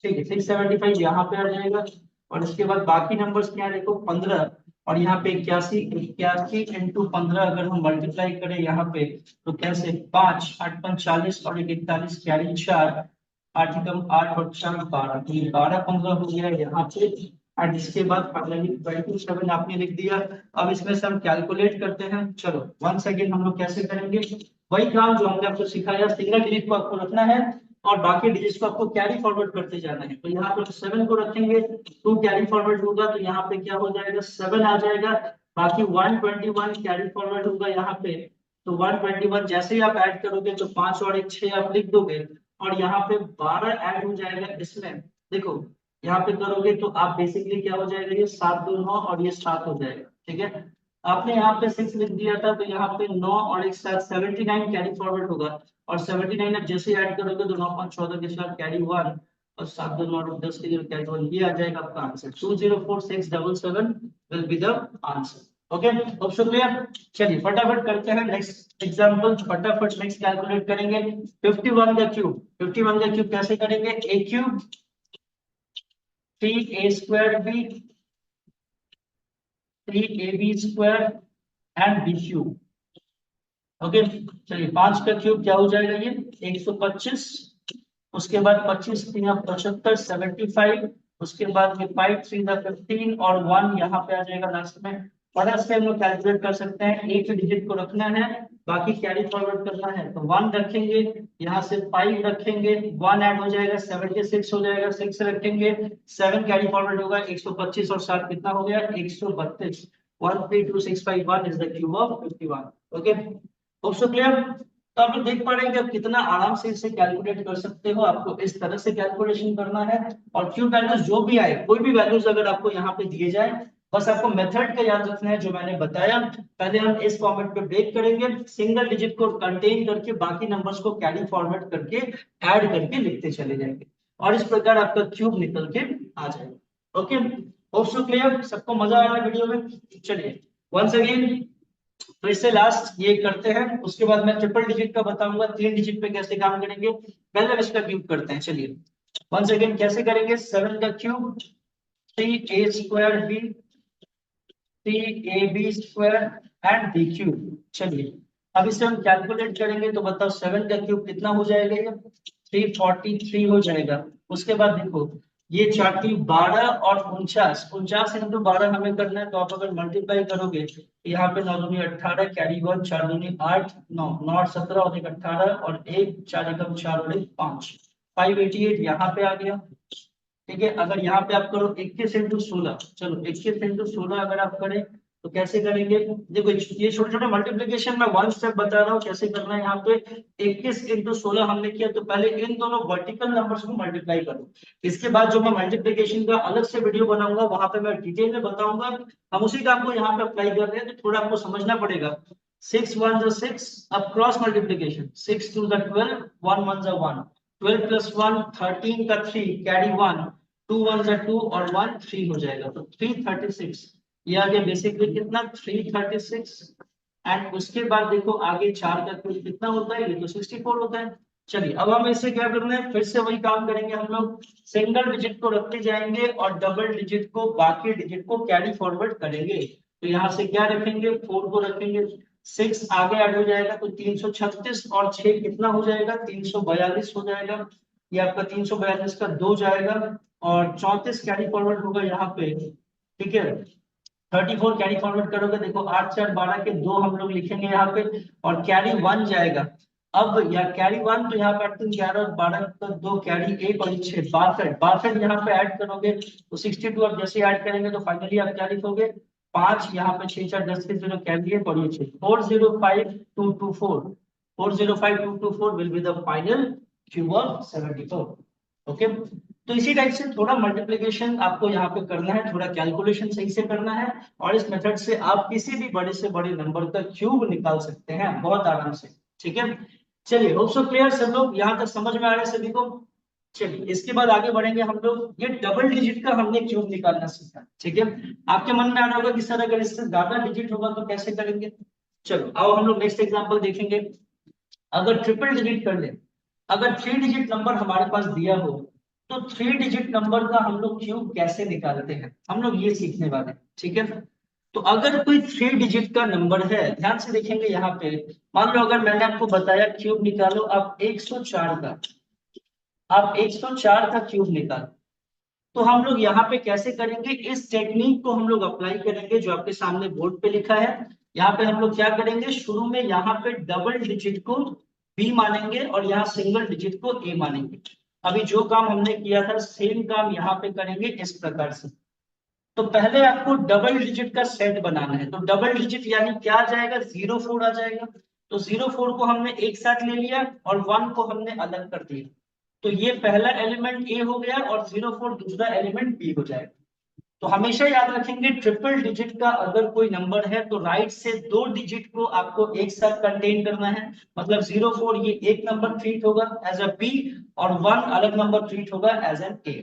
ठीक है 675 यहाँ पे आ जाएगा। और इसके बाद बाकी नंबर्स क्या देखो 15 और यहाँ पे 81, 81 इंटू 15 अगर हम मल्टीप्लाई करें यहाँ पे तो कैसे 5 8 5 40 और 41 कैरी 4, 8 कम 8 और 4 12, तो ये 12 15 हो गया यहाँ पे। और इसके बाद फाइनली 27 आपने लिख दिया। अब इसमें से हम कैलकुलेट करते हैं। चलो वंस अगेन हम लोग कैसे करेंगे, वही काम जो हमने आपको सिखाया, सिंगल डिजिट को आपको रखना है और बाकी डिजिट्स को आपको कैरी फॉरवर्ड करते जाना है। तो यहाँ पर 7 को रखेंगे, 2 कैरी फॉरवर्ड होगा तो यहाँ पे क्या हो जाएगा 7 आ जाएगा। बाकी 121 कैरी फॉरवर्ड होगा यहाँ पे, तो 121 जैसे ही आप ऐड करोगे तो 5 और 1 6 आप लिख दोगे और यहाँ पे 12 ऐड हो जाएगा इसमें। देखो यहाँ पे करोगे तो आप बेसिकली क्या हो जाएगा, ये 7 2 9 और ये 7 हो जाएगा। ठीक है, आपने यहाँ पे 6 लिख दिया था तो यहाँ पे 9 और एक साथ 79 कैरी फॉरवर्ड होगा और 79 अब जैसे ऐड करोगे तो 9 5 14 के साथ कैरी 1 और 7 2 9 और 10 के लिए कैरी 1, ये आ जाएगा आपका answer 204677 will be the answer. Okay, hope so clear. चलिए फटाफट करते हैं नेक्स्ट एग्जांपल, फटाफट नेक्स्ट कैलकुलेट करेंगे 51 का क्यूब। 51 का क्यूब कैसे करेंगे, a cube 3a² b 3ab² and b cube. Okay, चलिए 5 का क्यूब क्या हो जाएगा ये 125, उसके बाद 25 3 75 75, उसके बाद ये 5 3 15 और 1 यहाँ पे आ जाएगा लास्ट में। फटाक से हम लोग कैलकुलेट कर सकते हैं, एक ही डिजिट को रखना है बाकी कैरी फॉरवर्ड करना है। तो 1 रखेंगे, यहाँ से 5 रखेंगे, 1 ऐड हो जाएगा 76 हो जाएगा, 6 रखेंगे 7 कैरी फॉरवर्ड होगा 125 और 7 कितना हो गया 132। 132651 is the cube of 51। Okay, also clear. तो आप लोग देख पा रहे हैं कि आप कितना आराम से इसे कैलकुलेट कर सकते हो, आपको इस तरह से कैलकुलेशन करना है। और क्यू वैल्यूज जो भी आए, कोई भी वैल्यूज अगर आपको यहाँ पे दिए जाए, बस आपको मेथड का याद रखना है जो मैंने बताया। पहले हम इस फॉर्मेट पे ब्रेक करेंगे, सिंगल डिजिट को कंटेन करके बाकी नंबर्स को कैरी फॉरवर्ड करके ऐड करके लिखते चले जाएंगे और इस प्रकार आपका क्यूब निकल के आ जाएगा। ओके, ऑल्सो क्लियर, सबको मजा आ रहा है वीडियो में। चलिए वंस अगेन तो इससे लास्ट ये करते हैं, उसके बाद मैं ट्रिपल डिजिट का बताऊंगा 3 डिजिट पे कैसे काम करेंगे। पहले हम इसका क्यूब करते हैं। चलिए वंस अगेन कैसे करेंगे, 7 का cube 3a² b 3ab² and b cube. चलिए अब इसे हम कैलकुलेट करेंगे तो बताओ 7 का क्यूब कितना हो जाएगा, ये 343 हो जाएगा। उसके बाद देखो ये 4 12 और 49, 49 इंटू 12 हमें करना है, तो आप अगर मल्टीप्लाई करोगे यहाँ पे 9 दूनी 18 कैरी 1 4 दूनी 8 9 9 और 17 और 1 18 और 1 4 एकम 4 और 1 5 588 यहाँ पे आ गया। ठीक है, अगर यहाँ पे आप करो 21 इंटू 16, चलो 21 इंटू 16 अगर आप करें तो कैसे करेंगे, देखो ये छोटे छोटे मल्टीप्लीकेशन में वन स्टेप बता रहा हूँ कैसे करना है। यहाँ पे 21 इंटू 16 हमने किया तो पहले इन दोनों वर्टिकल नंबर्स को मल्टीप्लाई करो। इसके बाद जो मैं मल्टीप्लीकेशन का अलग से वीडियो बनाऊंगा वहां पे मैं डिटेल में बताऊंगा। हम उसी का आपको यहाँ पे अप्लाई कर रहे हैं तो थोड़ा आपको समझना पड़ेगा। 6 1 6, अब क्रॉस मल्टीप्लीकेशन 6 2 12, 1 1 1, 12 प्लस 1 13 का 3 कैरी 1, 2 1 2 और 1 3 हो जाएगा, तो 336 ये आ गया बेसिकली कितना 336। एंड उसके बाद देखो आगे 4 का क्यूब कितना होता है, ये तो 64 होता है। चलिए अब हम इससे क्या करना है, फिर से वही काम करेंगे, हम लोग सिंगल डिजिट को रखते जाएंगे और डबल डिजिट को बाकी डिजिट को कैरी फॉरवर्ड करेंगे। तो यहाँ से क्या रखेंगे 4 को रखेंगे, 6 आगे ऐड हो जाएगा तो 336 और 6 कितना हो जाएगा 342 हो जाएगा। ये आपका 342 का 2 जाएगा और 34 कैरी फॉरवर्ड होगा यहाँ पे, ठीक है। 34 कैरी फॉरवर्ड करोगे, देखो 8 4 12 के 2 हम लोग लिखेंगे यहाँ पे और कैरी 1 जाएगा। अब या कैरी 1 तो यहाँ पे 8 3 11 और 12 का 2 कैरी 1 और 6 62 यहाँ पे ऐड करोगे तो 62 अब जैसे ऐड करेंगे तो फाइनली आप क्या लिखोगे 5 यहाँ पे 6 4 10 के 0 कैरी है और ये 6 405224 405224 will be the final cube of 74। Okay, तो इसी टाइप से थोड़ा मल्टीप्लिकेशन आपको यहाँ पे करना है, थोड़ा कैलकुलेशन सही से करना है और इस मेथड से आप किसी भी बड़े से बड़े नंबर का क्यूब निकाल सकते हैं बहुत आराम से, ठीक है। चलिए होप सो क्लियर सब लोग, यहाँ तक समझ में आ रहा है सभी को। चलिए इसके बाद आगे बढ़ेंगे हम लोग, ये डबल डिजिट का हमने क्यूब निकालना सीखा, ठीक है। आपके मन में आ रहा होगा कि सर अगर इससे ज्यादा डिजिट होगा तो कैसे करेंगे। चलो आओ हम लोग नेक्स्ट एग्जांपल देखेंगे। अगर ट्रिपल डिजिट कर ले, अगर 3 डिजिट नंबर हमारे पास दिया हो तो 3 डिजिट नंबर का हम लोग क्यूब कैसे निकालते हैं, हम लोग ये सीखने वाले हैं, ठीक है। तो अगर कोई 3 डिजिट का नंबर है, ध्यान से देखेंगे यहाँ पे, मान लो अगर मैंने आपको बताया क्यूब निकालो आप 104 का, आप 104 का क्यूब निकालो, तो हम लोग यहाँ पे कैसे करेंगे, इस टेक्निक को हम लोग अप्लाई करेंगे जो आपके सामने बोर्ड पे लिखा है। यहाँ पे हम लोग क्या करेंगे, शुरू में यहाँ पे डबल डिजिट को बी मानेंगे और यहाँ सिंगल डिजिट को ए मानेंगे। अभी जो काम हमने किया था सेम काम यहाँ पे करेंगे इस प्रकार से। तो पहले आपको डबल डिजिट का सेट बनाना है, तो डबल डिजिट यानी क्या आ जाएगा 04 आ जाएगा। तो 04 को हमने एक साथ ले लिया और 1 को हमने अलग कर दिया, तो ये पहला एलिमेंट ए हो गया और 04 दूसरा एलिमेंट बी हो जाएगा। तो हमेशा याद रखेंगे ट्रिपल डिजिट का अगर कोई नंबर है तो राइट से 2 डिजिट को आपको एक साथ कंटेन करना है, मतलब 04 ये एक नंबर ट्रीट होगा एज अ बी और 1 अलग नंबर ट्रीट होगा एज एन ए,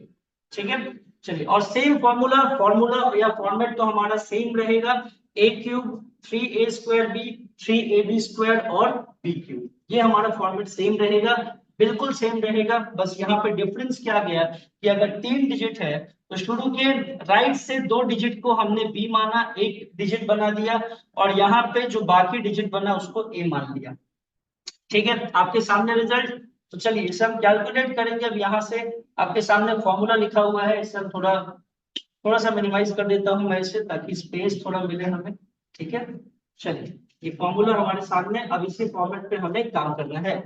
ठीक है। चलिए और सेम फॉर्मूला फॉर्मूला या फॉर्मेट तो हमारा सेम रहेगा, a cube 3a square b 3ab square और बी क्यूब, ये हमारा फॉर्मेट सेम रहेगा, बिल्कुल सेम रहेगा। बस यहाँ पे डिफरेंस क्या गया कि अगर 3 डिजिट है तो शुरू के राइट से 2 डिजिट को हमने बी माना, एक डिजिट बना दिया और यहाँ पे जो बाकी डिजिट बना उसको ए मान लिया, ठीक है। आपके सामने रिजल्ट, तो चलिए इसे हम कैलकुलेट करेंगे। अब यहाँ से आपके सामने फॉर्मूला लिखा हुआ है, इसे हम थोड़ा थोड़ा सा मिनिमाइज कर देता हूँ मैं इसे ताकि स्पेस थोड़ा मिले हमें, ठीक है। चलिए ये फॉर्मूला हमारे सामने, अब इसी फॉर्मेट पे हमें काम करना है।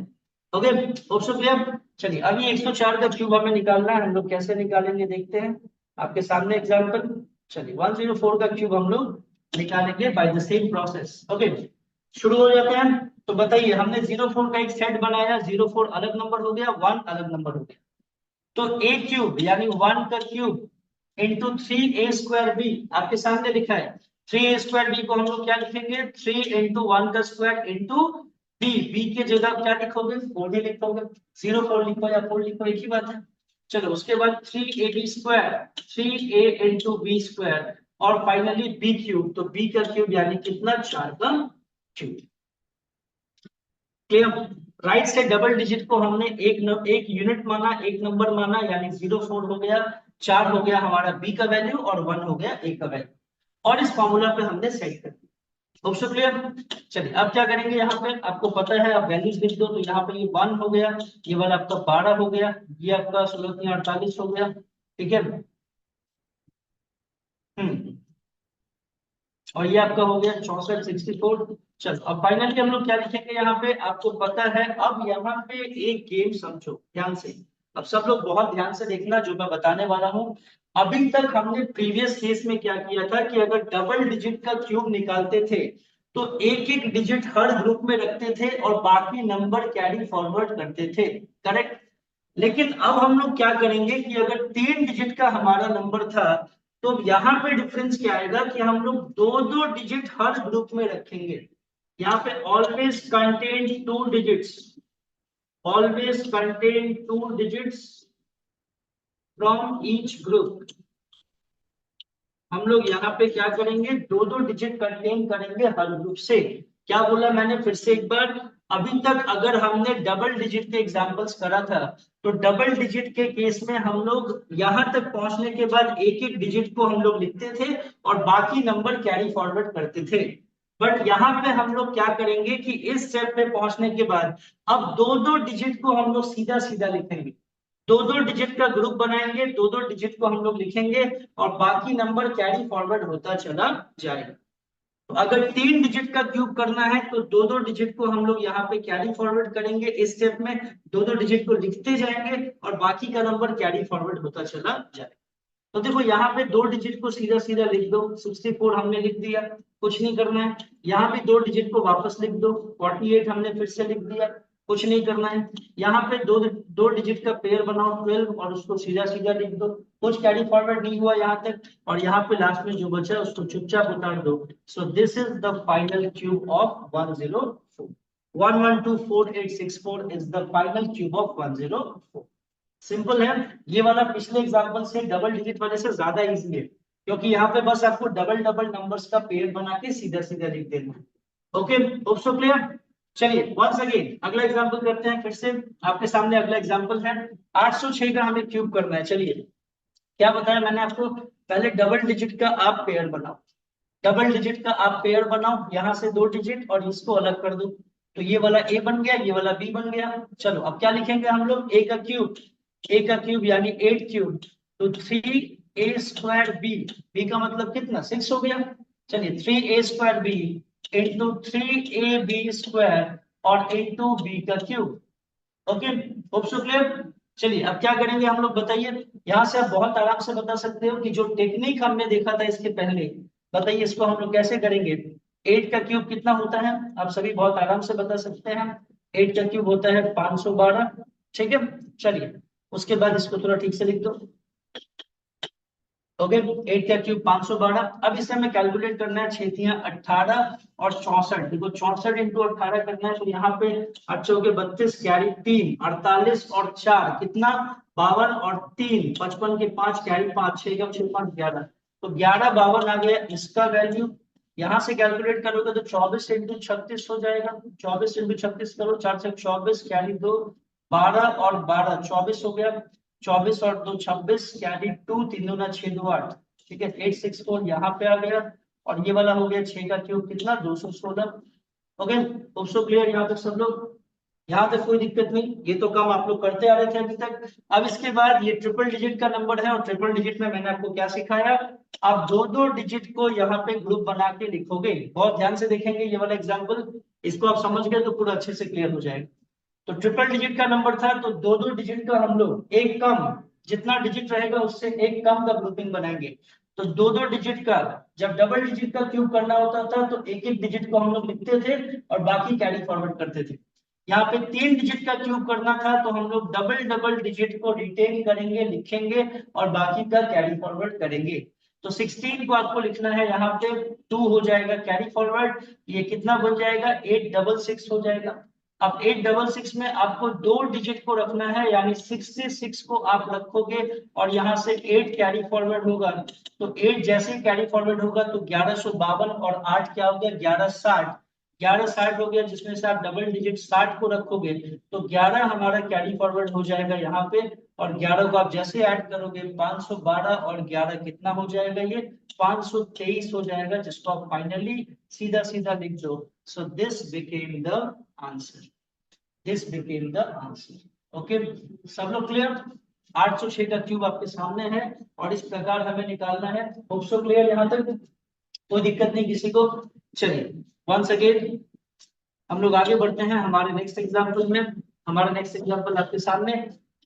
Okay option clear. चलिए अब ये 104 का क्यूब हमें निकालना है, हम लोग कैसे निकालेंगे देखते हैं। आपके सामने एग्जांपल, चलिए 104 का क्यूब हम लोग निकालेंगे by the same process. Okay शुरू हो जाते हैं। तो बताइए हमने 04 का एक सेट बनाया, 04 अलग नंबर हो गया, 1 अलग नंबर हो गया, तो ए क्यूब यानी 1 का cube into 3a square B आपके सामने लिखा है। 3a स्क्वायर बी को हम लोग क्या लिखेंगे 3 इंटू 1 का स्क्वायर इंटू बी, बी के जगह क्या लिखोगे 4 ही लिखोगे, 04 लिखो या 4 लिखो एक ही बात है। चलो उसके बाद 3ab square 3a into b square और फाइनली बी क्यूब, तो बी का क्यूब यानी कितना 4 का क्यूब, क्लियर। राइट से डबल डिजिट को हमने एक यूनिट माना, एक नंबर माना, यानी 04 हो गया, 4 हो गया हमारा बी का वैल्यू और 1 हो गया ए का वैल्यू, और इस फॉर्मूला पे हमने सेट कर दिया। Option clear. चलिए अब क्या करेंगे, यहाँ पे आपको पता है आप वैल्यूज लिख दो, तो यहाँ पे ये 1 हो गया, ये वाला आपका 12 हो गया, ये आपका 16 48 हो गया, ठीक है। और ये आपका हो गया 64 64। चलो अब फाइनली हम लोग क्या लिखेंगे यहाँ पे, आपको पता है। अब यहाँ पे एक गेम समझो ध्यान से, अब सब लोग बहुत ध्यान से देखना जो मैं बताने वाला हूँ। अभी तक हमने प्रीवियस केस में क्या किया था कि अगर डबल डिजिट का क्यूब निकालते थे तो एक एक डिजिट हर ग्रुप में रखते थे और बाकी नंबर कैरी फॉरवर्ड करते थे, करेक्ट। लेकिन अब हम लोग क्या करेंगे कि अगर 3 डिजिट का हमारा नंबर था तो यहाँ पे डिफरेंस क्या आएगा कि हम लोग 2 डिजिट हर ग्रुप में रखेंगे। यहाँ पे always contain 2 digits, always contain 2 digits from each group. हम लोग यहाँ पे क्या करेंगे 2 डिजिट कंटेन करेंगे हर ग्रुप से। क्या बोला मैंने फिर से एक बार, अभी तक अगर हमने डबल डिजिट के एग्जांपल्स करा था तो डबल डिजिट के केस में हम लोग यहां तक पहुंचने के बाद एक एक डिजिट को हम लोग लिखते थे और बाकी नंबर कैरी फॉरवर्ड करते थे। बट यहाँ पे हम लोग क्या करेंगे कि इस स्टेप पे पहुंचने के बाद अब दो दो डिजिट को हम लोग सीधा सीधा लिखेंगे, दो दो डिजिट का ग्रुप बनाएंगे, दो दो डिजिट को हम लोग लिखेंगे और बाकी नंबर कैरी फॉरवर्ड होता चला जाएगा। तो अगर 3 डिजिट का क्यूब करना है तो दो दो डिजिट को हम लोग यहाँ पे कैरी फॉरवर्ड करेंगे, इस स्टेप में दो दो डिजिट को लिखते जाएंगे और बाकी का नंबर कैरी फॉरवर्ड होता चला जाएगा। तो देखो यहाँ पे दो डिजिट को सीधा सीधा लिख दो, 64 हमने लिख दिया, कुछ नहीं करना है। यहाँ पे दो डिजिट को वापस लिख दो, 48 हमने फिर से लिख दिया, कुछ नहीं करना है। यहाँ पे दो दो डिजिट का पेयर बनाओ 12 और उसको सीधा सीधा लिख दो, कुछ कैरी फॉरवर्ड नहीं हुआ यहाँ तक। और यहाँ पे लास्ट में जो बचा उसको चुपचाप उतार दो। So this is the final cube of 104। 1124864 is the final cube of 104। Simple है। ये वाला पिछले एग्जांपल से डबल डिजिट वाले से ज्यादा इजी है, क्योंकि यहाँ पे बस आपको डबल डबल नंबर्स का पेयर बना के सीधा सीधा लिख देना है। Okay, hope so clear. चलिए वंस अगेन अगला एग्जांपल करते हैं। फिर से आपके सामने अगला एग्जांपल है, 806 का हमें क्यूब करना है। चलिए क्या बताया मैंने आपको, पहले डबल डिजिट का आप पेयर बनाओ, डबल डिजिट का आप पेयर बनाओ, यहाँ से दो डिजिट और इसको अलग कर दो। तो ये वाला ए बन गया, ये वाला बी बन गया। चलो अब क्या लिखेंगे हम लोग, ए का क्यूब, ए का क्यूब यानी 8 क्यूब, तो 3a² बी, बी का मतलब कितना 6 हो गया। चलिए 3a² बी इंटू 3ab² और इंटू बी का cube. Okay, hope so clear. चलिए अब क्या करेंगे हम लोग बताइए। यहाँ से आप बहुत आराम से बता सकते हो कि जो टेक्निक हमने देखा था इसके पहले, बताइए इसको हम लोग कैसे करेंगे। 8 का क्यूब कितना होता है, आप सभी बहुत आराम से बता सकते हैं। 8 का क्यूब होता है 512। ठीक है, चलिए उसके बाद इसको थोड़ा ठीक से लिख दो। ओके, 8 का क्यूब 512। अब इसे हमें कैलकुलेट करना है, 6 18 और 64। देखो 64 इंटू 18 करना है, तो यहाँ पे 8 के 32 कैरी 3, 48 और 4 कितना 52 और 3 55 के 5 कैरी 5 6 का 6 5 11, तो 11 52 आ गया इसका वैल्यू। यहाँ से कैलकुलेट करोगे तो 24 इंटू 36 हो जाएगा, 24 इंटू 36 करो, 4 से 24 कैरी 2 12 और 12 24 हो गया, 24 और 2 26 कैरी 2 3 दूना 6 2 8। ठीक है, 864 यहाँ पे आ गया और ये वाला हो गया 6 का क्यूब कितना 216। ओके, सो क्लियर यहाँ तक सब लोग, यहाँ तक कोई दिक्कत नहीं, ये तो काम आप लोग करते आ रहे थे अभी तक। अब इसके बाद ये ट्रिपल डिजिट का नंबर है और ट्रिपल डिजिट में मैंने आपको क्या सिखाया, आप दो दो डिजिट को यहाँ पे ग्रुप बना के लिखोगे। बहुत ध्यान से देखेंगे ये वाला एग्जाम्पल, इसको आप समझ गए तो पूरा अच्छे से क्लियर हो जाएगा। तो ट्रिपल डिजिट का नंबर था तो दो दो डिजिट का हम लोग एक कम, जितना डिजिट रहेगा उससे एक कम का ग्रुपिंग बनाएंगे। तो दो दो डिजिट का, जब डबल डिजिट का क्यूब करना होता था तो एक एक डिजिट को हम लोग लिखते थे और बाकी कैरी फॉरवर्ड करते थे। यहाँ पे 3 डिजिट का क्यूब करना था तो हम लोग डबल डबल डिजिट को रिटेन करेंगे, लिखेंगे और बाकी का कैरी फॉरवर्ड करेंगे। तो 16 को आपको लिखना है, यहाँ पे 2 हो जाएगा कैरी फॉरवर्ड, ये कितना बन जाएगा 866 हो जाएगा। अब 866 में आपको दो डिजिट को रखना है, यानी 66 को आप रखोगे और यहाँ से 8 कैरी फॉरवर्ड होगा। तो 8 जैसे ही कैरी फॉरवर्ड होगा तो 1152 और 8 क्या हो गया 1160, 1160 हो गया, जिसमें से आप डबल डिजिट 60 को रखोगे तो 11 हमारा कैरी फॉरवर्ड हो जाएगा यहाँ पे। और 11 को आप जैसे ऐड करोगे 512 और 11 कितना हो जाएगा, ये 523 हो जाएगा, जिसको आप फाइनली सीधा सीधा लिख दो। So this became the answer, this became the answer. Okay, सब लोग क्लियर। 806 का क्यूब आपके सामने है और इस प्रकार हमें निकालना है। होप सो क्लियर यहाँ तक, कोई दिक्कत नहीं किसी को। चलिए वंस अगेन हम लोग आगे बढ़ते हैं हमारे नेक्स्ट एग्जांपल में। हमारा नेक्स्ट एग्जांपल आपके सामने,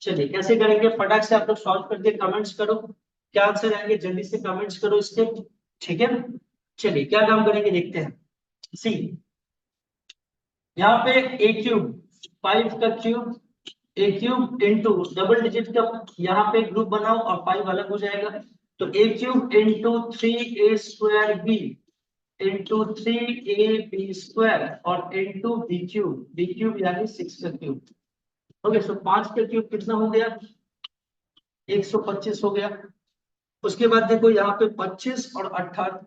चलिए कैसे करेंगे फटाक से आप लोग सॉल्व करके कमेंट्स करो, क्या आंसर आएंगे जल्दी से कमेंट्स करो इसके। ठीक है, चलिए क्या काम करेंगे देखते हैं। सी यहाँ पे ए क्यूब 5 का cube, a cube into double digit का यहाँ पे ग्रुप बनाओ और 5 अलग हो जाएगा। तो a cube into 3a² b into 3ab² और इंटू बी क्यूब यानी 6 का क्यूब। ओके, सो 5 का क्यूब कितना हो गया 125 हो गया। उसके बाद देखो यहाँ पे 25 और 18,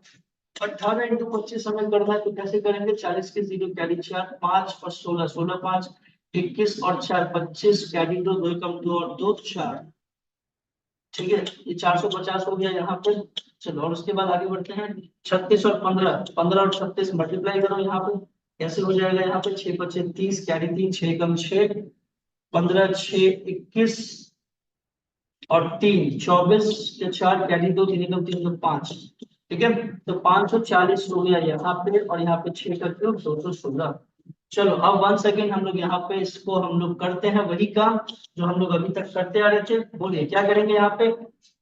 18 इंटू 25 हमें करना है तो कैसे करेंगे, 40 के 0 कैरी 4, 5 और 16, 16 5 21 और 4 25 कैरी 2 2 कम 2 और 2 4। ठीक है, ये 450 हो गया यहाँ पे। चलो और उसके बाद आगे बढ़ते हैं। 36 और 15, 15 और 36 मल्टीप्लाई करो यहाँ पे, कैसे हो जाएगा यहाँ पे? 6 बचे 30, कैरी 3, 6 कम 6, 15 6 21 और 3 24 के 4 कैरी 2, 3 कम 3 तो 5। ठीक है, तो 540 हो गया यहाँ पे, और यहाँ पे 6 का क्यूब 216। चलो अब 1 सेकेंड हम लोग यहाँ पे इसको हम लोग करते हैं वही काम जो हम लोग अभी तक करते आ रहे थे। बोलिए क्या करेंगे यहाँ पे?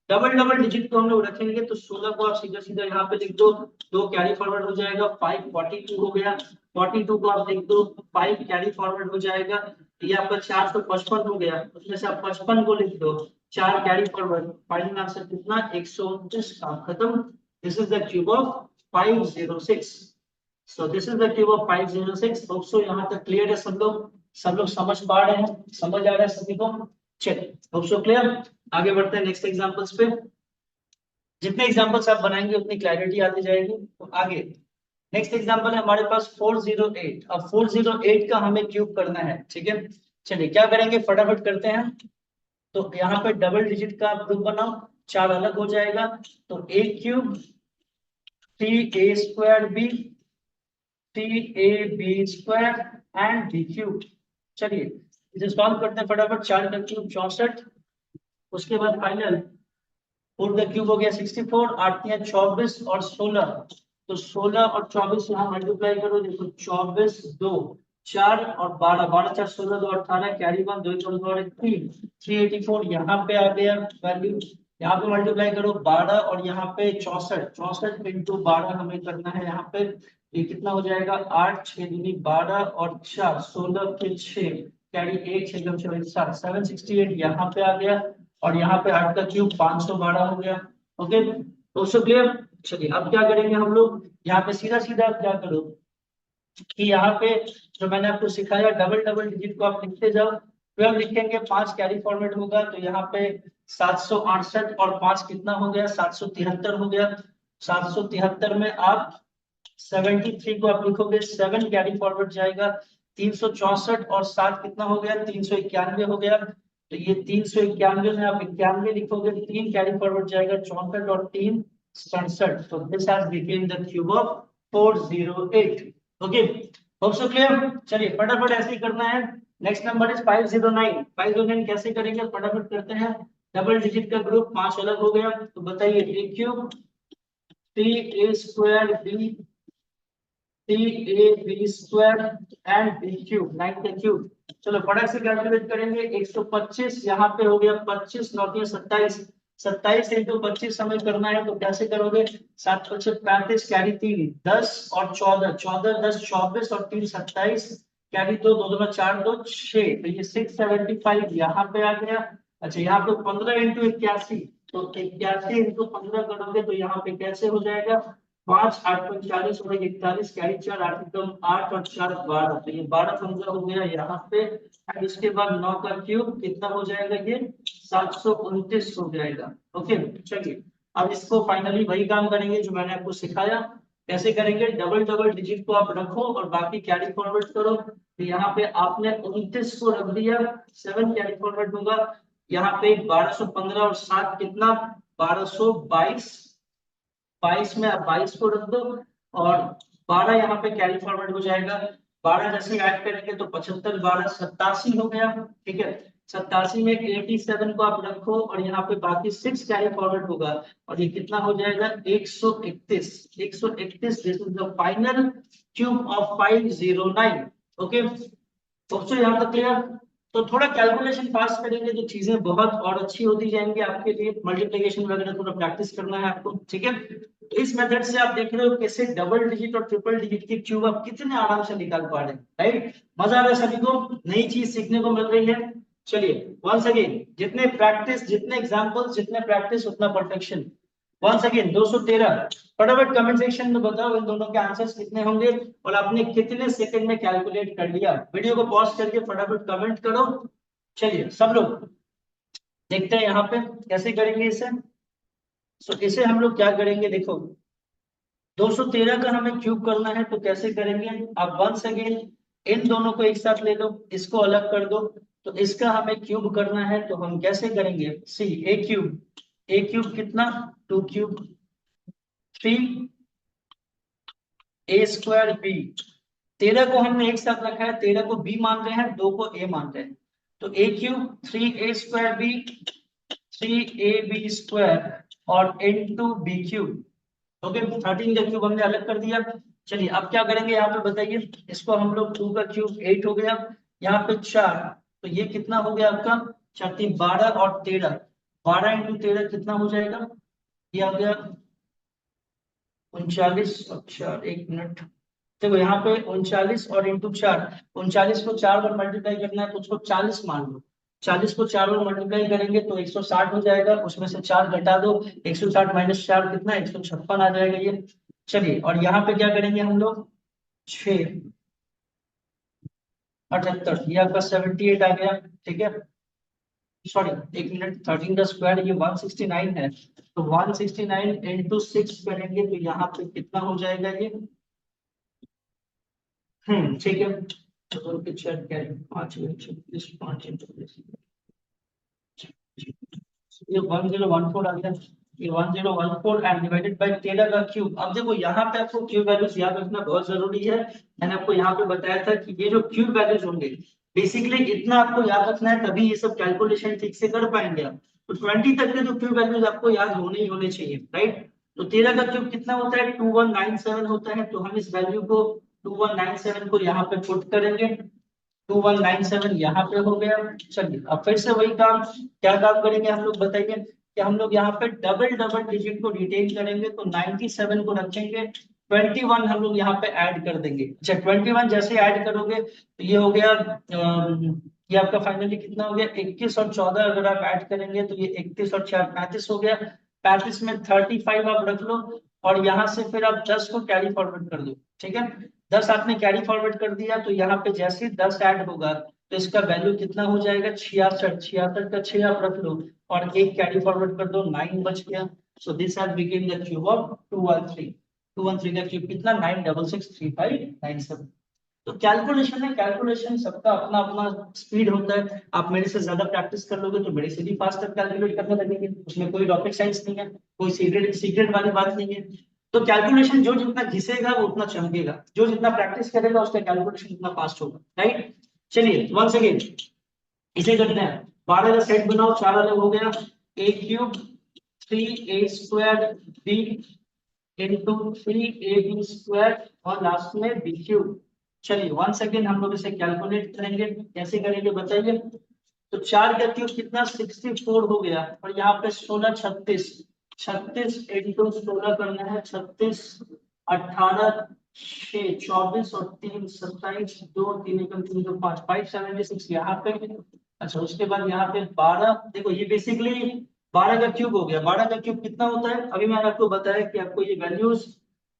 डबल डबल डिजिट को हम लोग रखेंगे, तो 16 को आप सीधा सीधा यहाँ पे लिख दो, 2 कैरी फॉरवर्ड हो जाएगा, 5 42 हो गया, 42 को आप लिख दो, 5 कैरी फॉरवर्ड हो जाएगा, ये आपका 455 हो गया, उसमें से आप 55 को लिख दो, 4 कैरी फॉरवर्ड, फाइनल आंसर कितना? 129 का खत्म। This is the cube of 506। So this is the cube of 506। दोस्तों यहाँ तक क्लियर है सब लोग समझ पा रहे हैं, समझ आ रहा है सभी को? चलिए दोस्तों क्लियर, आगे बढ़ते हैं नेक्स्ट एग्जांपल्स पे। जितने एग्जांपल्स आप बनाएंगे उतनी क्लैरिटी आती जाएगी। तो आगे नेक्स्ट एग्जांपल है हमारे पास 408। अब 408 का हमें क्यूब करना है, ठीक है। चलिए क्या करेंगे, फटाफट करते हैं। तो यहाँ पे डबल डिजिट का ग्रुप बनाओ, 4 अलग हो जाएगा, तो a cube 3a² b 3ab square and b cube. चलिए इसे सॉल्व करते हैं फटाफट। 4 का क्यूब 64, उसके बाद फाइनल 4 का क्यूब हो गया 64, 8 या 24 और 16, तो 16 और 24 यहाँ मल्टीप्लाई करो, देखो 24 2 4 और 12, 12 4 16 2 18, कैरी 1 2 और 3 384 यहाँ पे आ गया वैल्यू। यहाँ पे मल्टीप्लाई करो 12 और यहाँ पे 64, 64 इंटू 12 हमें करना है यहाँ पे, ये कितना हो जाएगा? 8 6 दूनी 12 और 4 16 फिर 6 कैरी 1 6 कम 6 7 768 यहाँ पे आ गया, और यहाँ पे 8 का क्यूब 512 हो गया। ओके दोस्तों क्लियर? चलिए अब क्या करेंगे हम लोग, यहाँ पे सीधा सीधा आप क्या करो कि यहाँ पे जो मैंने आपको सिखाया डबल डबल डिजिट को आप लिखते जाओ, 12 लिखेंगे, 5 कैरी फॉर्मेट होगा, तो यहाँ पे 768 और 5 कितना हो गया? 773 हो गया। 773 में आप 73 को आप लिखोगे, 7 कैरी फॉरवर्ड जाएगा, 364 और 7 कितना हो गया? 391 हो गया, तो ये 391 में आप 91 लिखोगे, 3 कैरी फॉरवर्ड जाएगा, 64 और 3 67। तो this has became the cube of 408। Okay hope so clear? चलिए फटाफट ऐसे ही करना है। Next number is 509। 509 कैसे करेंगे, फटाफट करते हैं। डबल डिजिट का ग्रुप 5 अलग हो गया, तो बताइए a cube 3a² b 3ab square and b cube 9 का क्यूब। चलो फटाक से कैलकुलेट करेंगे। 125 यहाँ पे हो गया, 25 9 27, 27 इंटू 25 हमें करना है, तो कैसे करोगे? 7 5 35 कैरी 3 10 और 14, 14 10 24 और 3 27, कैरी 2 2 2 4 2 6, तो ये 675 यहाँ पे आ गया। अच्छा यहाँ पे 15 इंटू 81, तो 81 इंटू 15 करोगे तो यहाँ पे कैसे हो जाएगा? 5 8 45 और 41, कैरी 4 8 कम 8 और 4 12, तो ये 12 15 हो गया यहाँ पे। एंड उसके बाद 9 का क्यूब कितना हो जाएगा? ये 729 हो जाएगा। ओके चलिए अब इसको फाइनली वही काम करेंगे जो मैंने आपको सिखाया। कैसे करेंगे? डबल डबल डिजिट को आप रखो और बाकी कैरी फॉरवर्ड करो, तो यहाँ पे आपने 29 को रख दिया, 7 कैरी फॉरवर्ड होगा, यहाँ पे 1215 और 7 कितना? 1222, 22 में आप 22 को रख दो, और 12 यहाँ पे कैरी फॉरवर्ड हो जाएगा, 12 जैसे ऐड करेंगे तो 75 12 87 हो गया। ठीक है 87 में 87 को आप रखो और यहाँ पे बाकी 6 कैरी फॉरवर्ड होगा, और ये कितना हो जाएगा? 131। 131 this is the final cube of 509। Okay दोस्तों यहाँ तक क्लियर? तो थोड़ा कैलकुलेशन पास करेंगे तो चीजें बहुत और अच्छी होती जाएंगी आपके लिए। मल्टीप्लिकेशन वगैरह थोड़ा प्रैक्टिस करना है आपको, ठीक है। तो इस मेथड से आप देख रहे हो कैसे डबल डिजिट और ट्रिपल डिजिट की क्यूब आप कितने आराम से निकाल पा रहे हैं, राइट? मजा आ रहा है सभी को, नई चीज सीखने को मिल रही है। चलिए वंस अगेन, जितने प्रैक्टिस जितने एग्जाम्पल्स जितने प्रैक्टिस उतना परफेक्शन। Once again 213। फटाफट कमेंट सेक्शन में बताओ इन दोनों के आंसर्स कितने होंगे और आपने कितने सेकंड में कैलकुलेट कर लिया। वीडियो को पॉज करके फटाफट कमेंट करो। चलिए सब लोग देखते हैं यहाँ पे कैसे करेंगे इसे। सो इसे हम लोग क्या करेंगे, देखो 213 का हमें क्यूब करना है, तो कैसे करेंगे? आप वंस अगेन इन दोनों को एक साथ ले लो, इसको अलग कर दो, तो इसका हमें क्यूब करना है, तो हम कैसे करेंगे? सी ए क्यूब कितना 2 क्यूब 3 ए स्क्वायर बी। 13 को हमने एक साथ रखा है, 13 को बी मान रहे हैं, 2 को ए मान रहे हैं। तो a cube 3 A square B 3 AB square और इंटू बी क्यूब। ओके 13 का क्यूब हमने अलग कर दिया। चलिए अब क्या करेंगे यहाँ पे बताइए। इसको हम लोग 2 का क्यूब 8 हो गया, यहाँ पे 4, तो ये कितना हो गया आपका 4 3 12 और 13, 12 इंटू 13 कितना हो जाएगा? ये आ गया 39। अच्छा एक मिनट, देखो यहाँ पे 39 और इंटू 4, 39 को 4 बार मल्टीप्लाई करना है तो उसको 40 मान लो। 40 को 4 बार मल्टीप्लाई करेंगे तो 160 हो जाएगा, उसमें से 4 घटा दो, 160 माइनस 4 कितना 156 आ जाएगा ये। चलिए और यहाँ पे क्या करेंगे हम लोग 6 78, ये आपका 78 आ गया। ठीक है, सॉरी एक मिनट, 13 का स्क्वायर ये 169 है, तो 169 इंटू 6 करेंगे तो यहाँ पे कितना हो जाएगा ये। ठीक है, तो दोनों के चेक करें 5 36 5 ये 1014 आ गया, ये 1014 एंड डिवाइडेड बाय 13 का क्यूब। अब देखो यहाँ पे आपको क्यूब वैल्यूज याद रखना बहुत जरूरी है। मैंने आपको यहाँ पे बताया था कि ये जो क्यूब वैल्यूज होंगे बेसिकली इतना आपको याद रखना है, तभी ये सब कैलकुलेशन ठीक से कर पाएंगे आप। तो 20 तक के जो क्यूब वैल्यूज आपको याद होने ही होने चाहिए, राइट। तो 13 का क्यूब कितना होता है 2197 होता है, तो हम इस वैल्यू को 2197 को यहाँ पे पुट करेंगे, 2197 यहाँ पे हो गया। चलिए अब फिर से वही काम, क्या काम करेंगे हम लोग बताइए कि हम लोग यहाँ पे डबल डबल डिजिट को रिटेन करेंगे, तो 97 को रखेंगे, 21 हम लोग यहाँ पे ऐड कर देंगे। अच्छा 21 जैसे ऐड करोगे तो ये हो गया ये आपका फाइनली कितना हो गया 21 और 14 अगर आप ऐड करेंगे तो ये 31 और 4 35 हो गया। 35 में 35 आप रख लो और यहाँ से फिर आप 10 को कैरी फॉरवर्ड कर दो। ठीक है, 10 आपने कैरी फॉरवर्ड कर दिया तो यहाँ पे जैसे ही 10 ऐड होगा तो इसका वैल्यू कितना हो जाएगा 66, 66 का 6 आप रख लो और एक कैरी फॉरवर्ड कर दो, 9 बच गया। So this has become the cube of 213। 213 का क्यूब कितना 9663597। तो कैलकुलेशन है, कैलकुलेशन सबका अपना अपना स्पीड होता है। आप मेरे से ज्यादा प्रैक्टिस कर लोगे तो मेरे से भी फास्टर कैलकुलेट करने लगेंगे, उसमें कोई रॉकेट साइंस नहीं है, कोई सीक्रेट सीक्रेट वाली बात नहीं है। तो कैलकुलेशन जो जितना घिसेगा वो उतना चमकेगा, जो जितना प्रैक्टिस करेगा उसका कैलकुलेशन उतना फास्ट होगा, राइट। चलिए वंस अगेन इसे करते हैं, 12 का सेट बनाओ, 4 अलग हो गया, a cube 3 A square b into 3 AB square और लास्ट में बी क्यूब। चलिए वन सेकेंड हम लोग इसे कैलकुलेट करेंगे, कैसे करेंगे बताइए। तो 4 का क्यूब कितना 64 हो गया और यहाँ पे 16 36, 36 इंटू 16 करना है, 36 18 6 24 और 3 27 2 3 एकम 3 तो 5 576 यहाँ पे। अच्छा उसके बाद यहाँ पे 12, देखो ये बेसिकली 12 का क्यूब हो गया। 12 का क्यूब कितना होता है अभी मैंने आपको बताया कि आपको ये वैल्यूज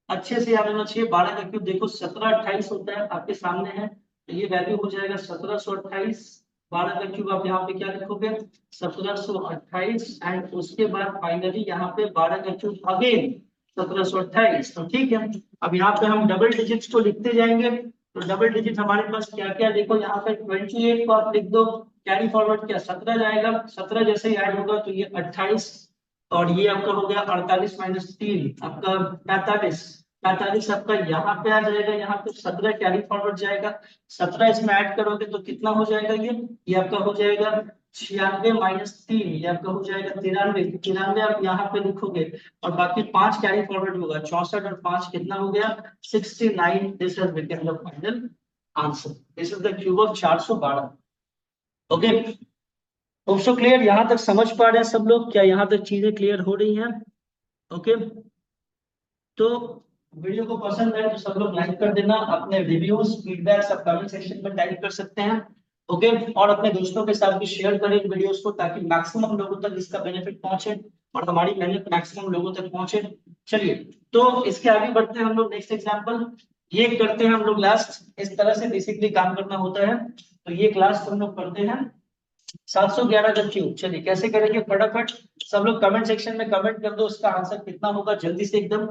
अच्छे से याद होना चाहिए। 12 का क्यूब देखो 1728 होता है, आपके सामने है, तो ये वैल्यू हो जाएगा 1728। 12 का क्यूब आप यहाँ पे क्या लिखोगे 1728 एंड उसके बाद फाइनली यहाँ पे 12 का क्यूब अगेन 1728। तो ठीक है, अब यहाँ पे हम डबल डिजिट्स को लिखते जाएंगे। तो डबल डिजिट हमारे पास क्या क्या देखो, यहाँ पे 28 को आप लिख दो, कैरी फॉरवर्ड क्या 17 जाएगा, 17 जैसे ही ऐड होगा तो ये 28 और ये आपका हो गया 48 माइनस 3 आपका 45, 45 आपका यहाँ पे आ जाएगा, यहाँ पे 17 कैरी फॉरवर्ड जाएगा, 17 इसमें ऐड करोगे तो कितना हो जाएगा ये आपका हो जाएगा 96 माइनस 3, ये आपका हो जाएगा 93, 93 आप यहाँ पे लिखोगे और बाकी 5 कैरी फॉरवर्ड होगा, 64 और 5 कितना हो गया 69। This has become the final answer, this is the cube of 412। Okay also clear, यहाँ तक समझ पा रहे हैं सब लोग, क्या यहाँ तक चीजें क्लियर हो रही हैं? ओके तो वीडियो को पसंद है तो सब लोग लाइक कर देना, अपने रिव्यूज फीडबैक सब कमेंट सेक्शन में टाइप कर सकते हैं। ओके और अपने दोस्तों के साथ भी शेयर करें वीडियोस को ताकि मैक्सिमम लोगों तक इसका बेनिफिट पहुंचे और हमारी मेहनत मैक्सिमम लोगों तक पहुंचे। चलिए तो इसके आगे बढ़ते हैं हम लोग, नेक्स्ट एग्जांपल ये करते हैं हम लोग लास्ट। इस तरह से बेसिकली काम करना होता है, तो ये क्लास हम लोग करते हैं 711 का क्यूब। चलिए कैसे करेंगे फटाफट सब लोग कमेंट सेक्शन में कमेंट कर दो उसका आंसर कितना होगा जल्दी से एकदम।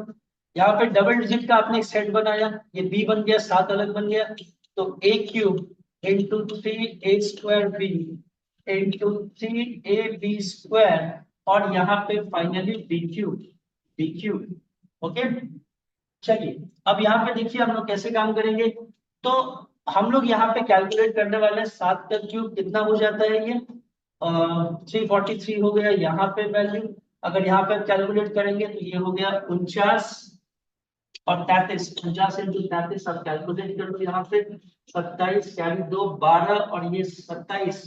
यहाँ पे डबल डिजिट का आपने एक सेट बनाया, ये बी बन गया 7 अलग बन गया, तो a cube into 3a² b into 3ab² और यहाँ पे फाइनली bq। ओके, चलिए अब यहाँ पे देखिए हम लोग कैसे काम करेंगे। तो हम लोग यहाँ पे कैलकुलेट करने वाले हैं 7 का क्यूब कितना हो जाता है, ये 343 हो गया यहाँ पे वैल्यू। अगर यहाँ पे कैलकुलेट करेंगे तो ये हो गया 49 और 33, 50 इंटू 33 आप कैलकुलेट कर लो यहाँ पे। 27 कैरी 2 12 और ये 27,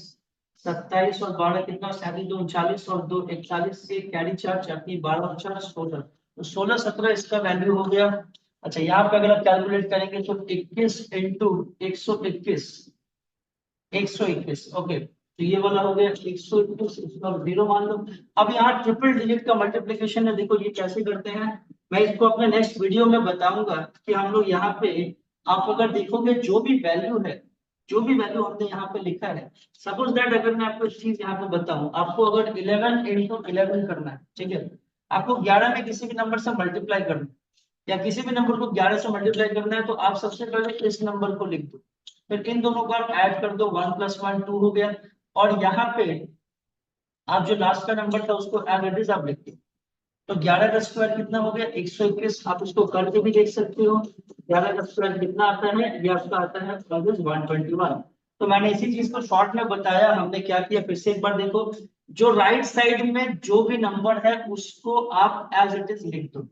27 और 12 कितना, 37 2 39 और 2 41 से कैरी 4 4 12 और 4 16, तो 16 17 इसका वैल्यू हो गया। अच्छा यहाँ पे अगर आप कैलकुलेट करेंगे तो 21 इंटू 121, 121। ओके, तो ये वाला हो गया 121, इसका 0 मान लो। अब यहाँ ट्रिपल डिजिट का मल्टीप्लिकेशन है, देखो ये कैसे करते हैं, मैं इसको अपने नेक्स्ट वीडियो में बताऊंगा कि हम लोग यहाँ पे, आप अगर देखोगे जो भी वैल्यू है, जो भी वैल्यू हमने यहाँ पे लिखा है, सपोज दैट अगर मैं आपको इस चीज यहाँ पे बताऊं, आपको अगर 11 इंटू 11 करना है, ठीक है, आपको 11 में किसी भी नंबर से मल्टीप्लाई करना है या किसी भी नंबर को 11 से मल्टीप्लाई करना है, तो आप सबसे पहले इस नंबर को लिख दो, फिर इन दोनों को आप ऐड कर दो, 1 + 1 2 हो गया। और यहाँ पे आप जो लास्ट का नंबर था उसको एज इट इज आप लिख दो। तो 11 का स्क्वायर कितना हो गया 121, आप इसको करके भी देख सकते हो। 11 का स्क्वायर कितना आता है, ये आपका आता है 121। तो मैंने इसी चीज को शॉर्ट में बताया, हमने क्या किया फिर से एक बार देखो, जो राइट साइड में जो भी नंबर है उसको आप एज इट इज लिख दो,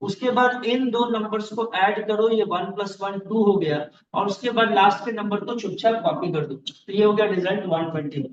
उसके बाद इन दो नंबर्स को ऐड करो, ये 1 + 1 2 हो गया, और उसके बाद लास्ट के नंबर को चुपचाप कॉपी कर दो, तो ये हो गया रिजल्ट 121।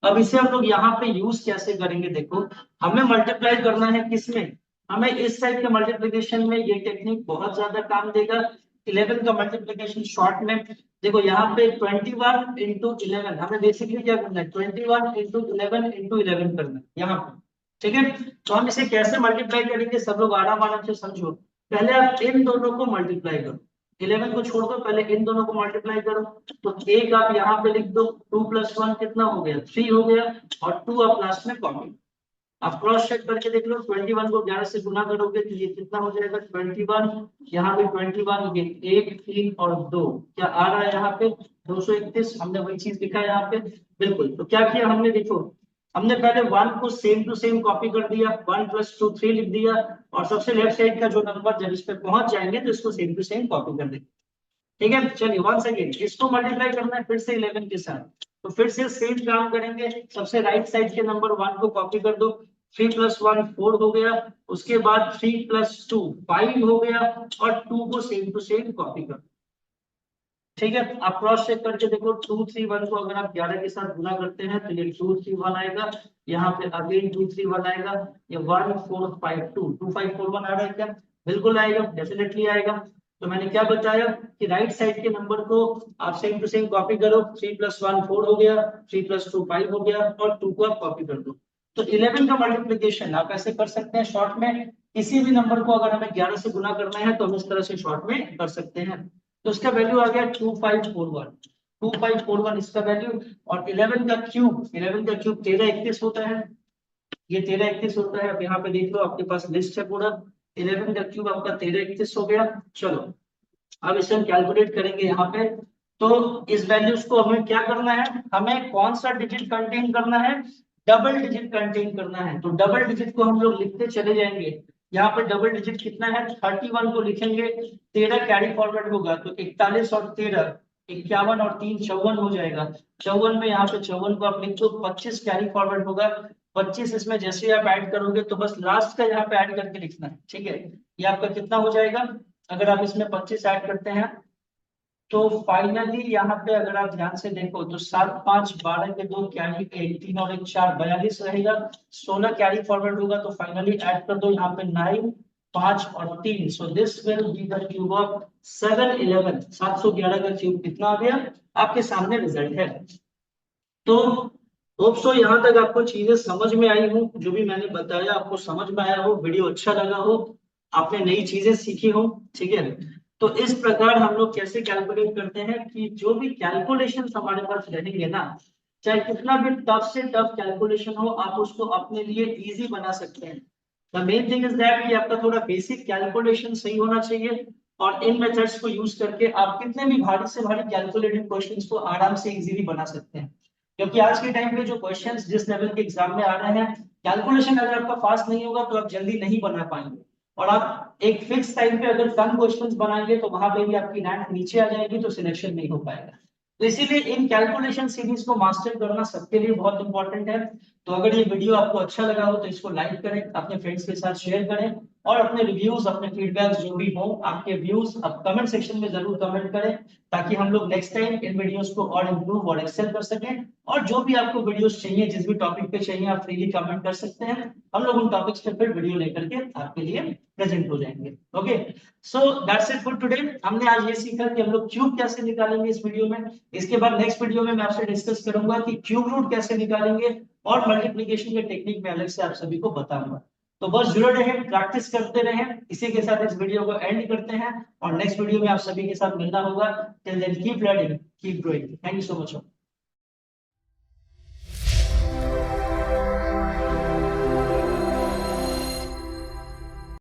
अब इसे हम लोग यहाँ पे यूज कैसे करेंगे, देखो हमें मल्टीप्लाई करना है किसमें, हमें इस साइड के मल्टीप्लिकेशन में, ये टेक्निक बहुत ज्यादा काम देगा। 11 का मल्टीप्लिकेशन शॉर्ट में, देखो यहाँ पे 21 इंटू 11, हमें बेसिकली क्या करना है, 21 इंटू 11 इंटू 11 करना है यहाँ पे, ठीक है। तो हम इसे कैसे मल्टीप्लाई करेंगे, सब लोग आराम आराम से समझो। पहले आप इन दोनों को मल्टीप्लाई करो, 11 को छोड़ दो, पहले इन दोनों को मल्टीप्लाई करो। तो एक आप यहाँ पे लिख दो, 2 + 1 कितना हो गया 3 हो गया, और 2 आप लास्ट में कॉपी। आप क्रॉस चेक करके देख लो, 21 को 11 से गुना करोगे तो ये कितना हो जाएगा 21, यहाँ पे 21, ये 1 3 और 2 क्या आ रहा है यहाँ पे 231, हमने वही चीज लिखा है यहाँ पे। बिल्कुल, तो क्या किया हमने, देखो हमने पहले 1 को सेम टू सेम कॉपी कर दिया, 1 + 2 3 लिख दिया, और सबसे लेफ्ट साइड का जो नंबर जब इस पे पहुंच जाएंगे तो इसको सेम टू सेम कॉपी कर देंगे, ठीक है। चलिए वंस अगेन इसको मल्टीप्लाई करना है फिर से 11 के साथ, तो फिर से सेम काम करेंगे, सबसे राइट साइड के नंबर 1 को कॉपी कर दो, 3 + 1 4 हो गया, उसके बाद 3 + 2 5 हो गया, और 2 को सेम टू सेम कॉपी कर दो, ठीक है। आप क्रॉस चेक करके देखो, 2 3 1 को अगर आप 11 के साथ गुना करते हैं तो ये 2 3 1 आएगा, यहाँ पे अगेन 2 3 1 आएगा, ये 1 4 5 2 2 5 4 1 आ रहा है क्या, बिल्कुल आएगा, डेफिनेटली आएगा। तो मैंने क्या बताया कि राइट साइड के नंबर को आप सेम टू सेम कॉपी करो, 3 + 1 4 हो गया, 3 + 2 5 हो गया, और 2 को आप कॉपी कर दो। तो 11 का मल्टीप्लिकेशन आप ऐसे कर सकते हैं शॉर्ट में, किसी भी नंबर को अगर हमें 11 से गुना करना है तो हम इस तरह से शॉर्ट में कर सकते हैं। तो इसका वैल्यू आ गया 2541, 2541 इसका वैल्यू। और 11 का क्यूब, 11 का क्यूब 1331 होता है, ये 1331 होता है। अब यहाँ पे देख लो आपके पास लिस्ट है पूरा, 11 का क्यूब आपका 1331 हो गया। चलो अब इसे हम कैलकुलेट करेंगे यहाँ पे, तो इस वैल्यूज को हमें क्या करना है, हमें कौन सा डिजिट कंटेन करना है, डबल डिजिट कंटेन करना है। तो डबल डिजिट को हम लोग लिखते चले जाएंगे, यहाँ पे डबल डिजिट कितना है 31 को लिखेंगे, 13 कैरी फॉरवर्ड होगा तो 41 और 13 51 और 3 54 हो जाएगा, 54 में यहाँ पे 54 को आप लिख दो, 25 कैरी फॉरवर्ड होगा, 25 इसमें जैसे आप ऐड करोगे तो बस लास्ट का यहाँ पे ऐड करके लिखना है, ठीक है। ये आपका कितना हो जाएगा, अगर आप इसमें 25 ऐड करते हैं तो फाइनली यहाँ पे अगर आप ध्यान से देखो तो 7 5 12 के 2 कैरी, 18 और 1 4 42 रहेगा, 16 कैरी फॉरवर्ड होगा, तो फाइनली ऐड कर दो यहाँ पे 9 5 और 3, so this will be the cube of 711, 711 का क्यूब कितना आ गया आपके सामने रिजल्ट है। तो होप सो यहाँ तक आपको चीजें समझ में आई हो, जो भी मैंने बताया आपको समझ में आया हो, वीडियो अच्छा लगा हो, आपने नई चीजें सीखी हो, ठीक है। तो इस प्रकार हम लोग कैसे कैलकुलेट करते हैं कि जो भी कैलकुलेशन हमारे पास रहेंगे ना, चाहे कितना भी टफ से टफ कैलकुलेशन हो, आप उसको अपने लिए इजी बना सकते हैं। The main thing is that कि आपका थोड़ा बेसिक कैलकुलेशन सही होना चाहिए, और इन मेथड्स को यूज करके आप कितने भी भारी से भारी कैलकुलेटेड क्वेश्चंस को आराम से इजीली बना सकते हैं। क्योंकि आज के टाइम पे जो क्वेश्चंस जिस लेवल के एग्जाम में आ रहे हैं, कैलकुलेशन अगर आपका फास्ट नहीं होगा तो आप जल्दी नहीं बना पाएंगे। और आप एक फिक्स टाइम पे अगर कम क्वेश्चंस बनाएंगे तो वहां पे भी आपकी रैंक नीचे आ जाएगी, तो सिलेक्शन नहीं हो पाएगा। तो इसीलिए इन कैलकुलेशन सीरीज को मास्टर करना सबके लिए बहुत इंपॉर्टेंट है। तो अगर ये वीडियो आपको अच्छा लगा हो तो इसको लाइक करें, अपने फ्रेंड्स के साथ शेयर करें, और अपने रिव्यूज, अपने फीडबैक्स जो भी हो, आपके व्यूज आप कमेंट सेक्शन में जरूर कमेंट करें, ताकि हम लोग नेक्स्ट टाइम इन वीडियोस को और इम्प्रूव और एक्सेल कर सकें। और जो भी आपको वीडियोस चाहिए, जिस भी टॉपिक पे चाहिए, आप फ्रीली कमेंट कर सकते हैं। हम लोग उन टॉपिक्स पे फिर वीडियो लेकर के आपके लिए प्रेजेंट हो जाएंगे। Okay, so that's it for today. हमने आज ये सीखा कि हम लोग क्यूब कैसे निकालेंगे इस वीडियो में। इसके बाद नेक्स्ट वीडियो में मैं आपसे डिस्कस करूंगा कि क्यूब रूट कैसे निकालेंगे, और मल्टीप्लिकेशन के टेक्निक में अलग से आप सभी को बताऊंगा। तो बस जुड़े रहें, प्रैक्टिस करते रहें। इसी के साथ इस वीडियो को एंड करते हैं, और नेक्स्ट वीडियो में आप सभी के साथ मिलना होगा। Till then keep learning, keep growing. Thank you so much.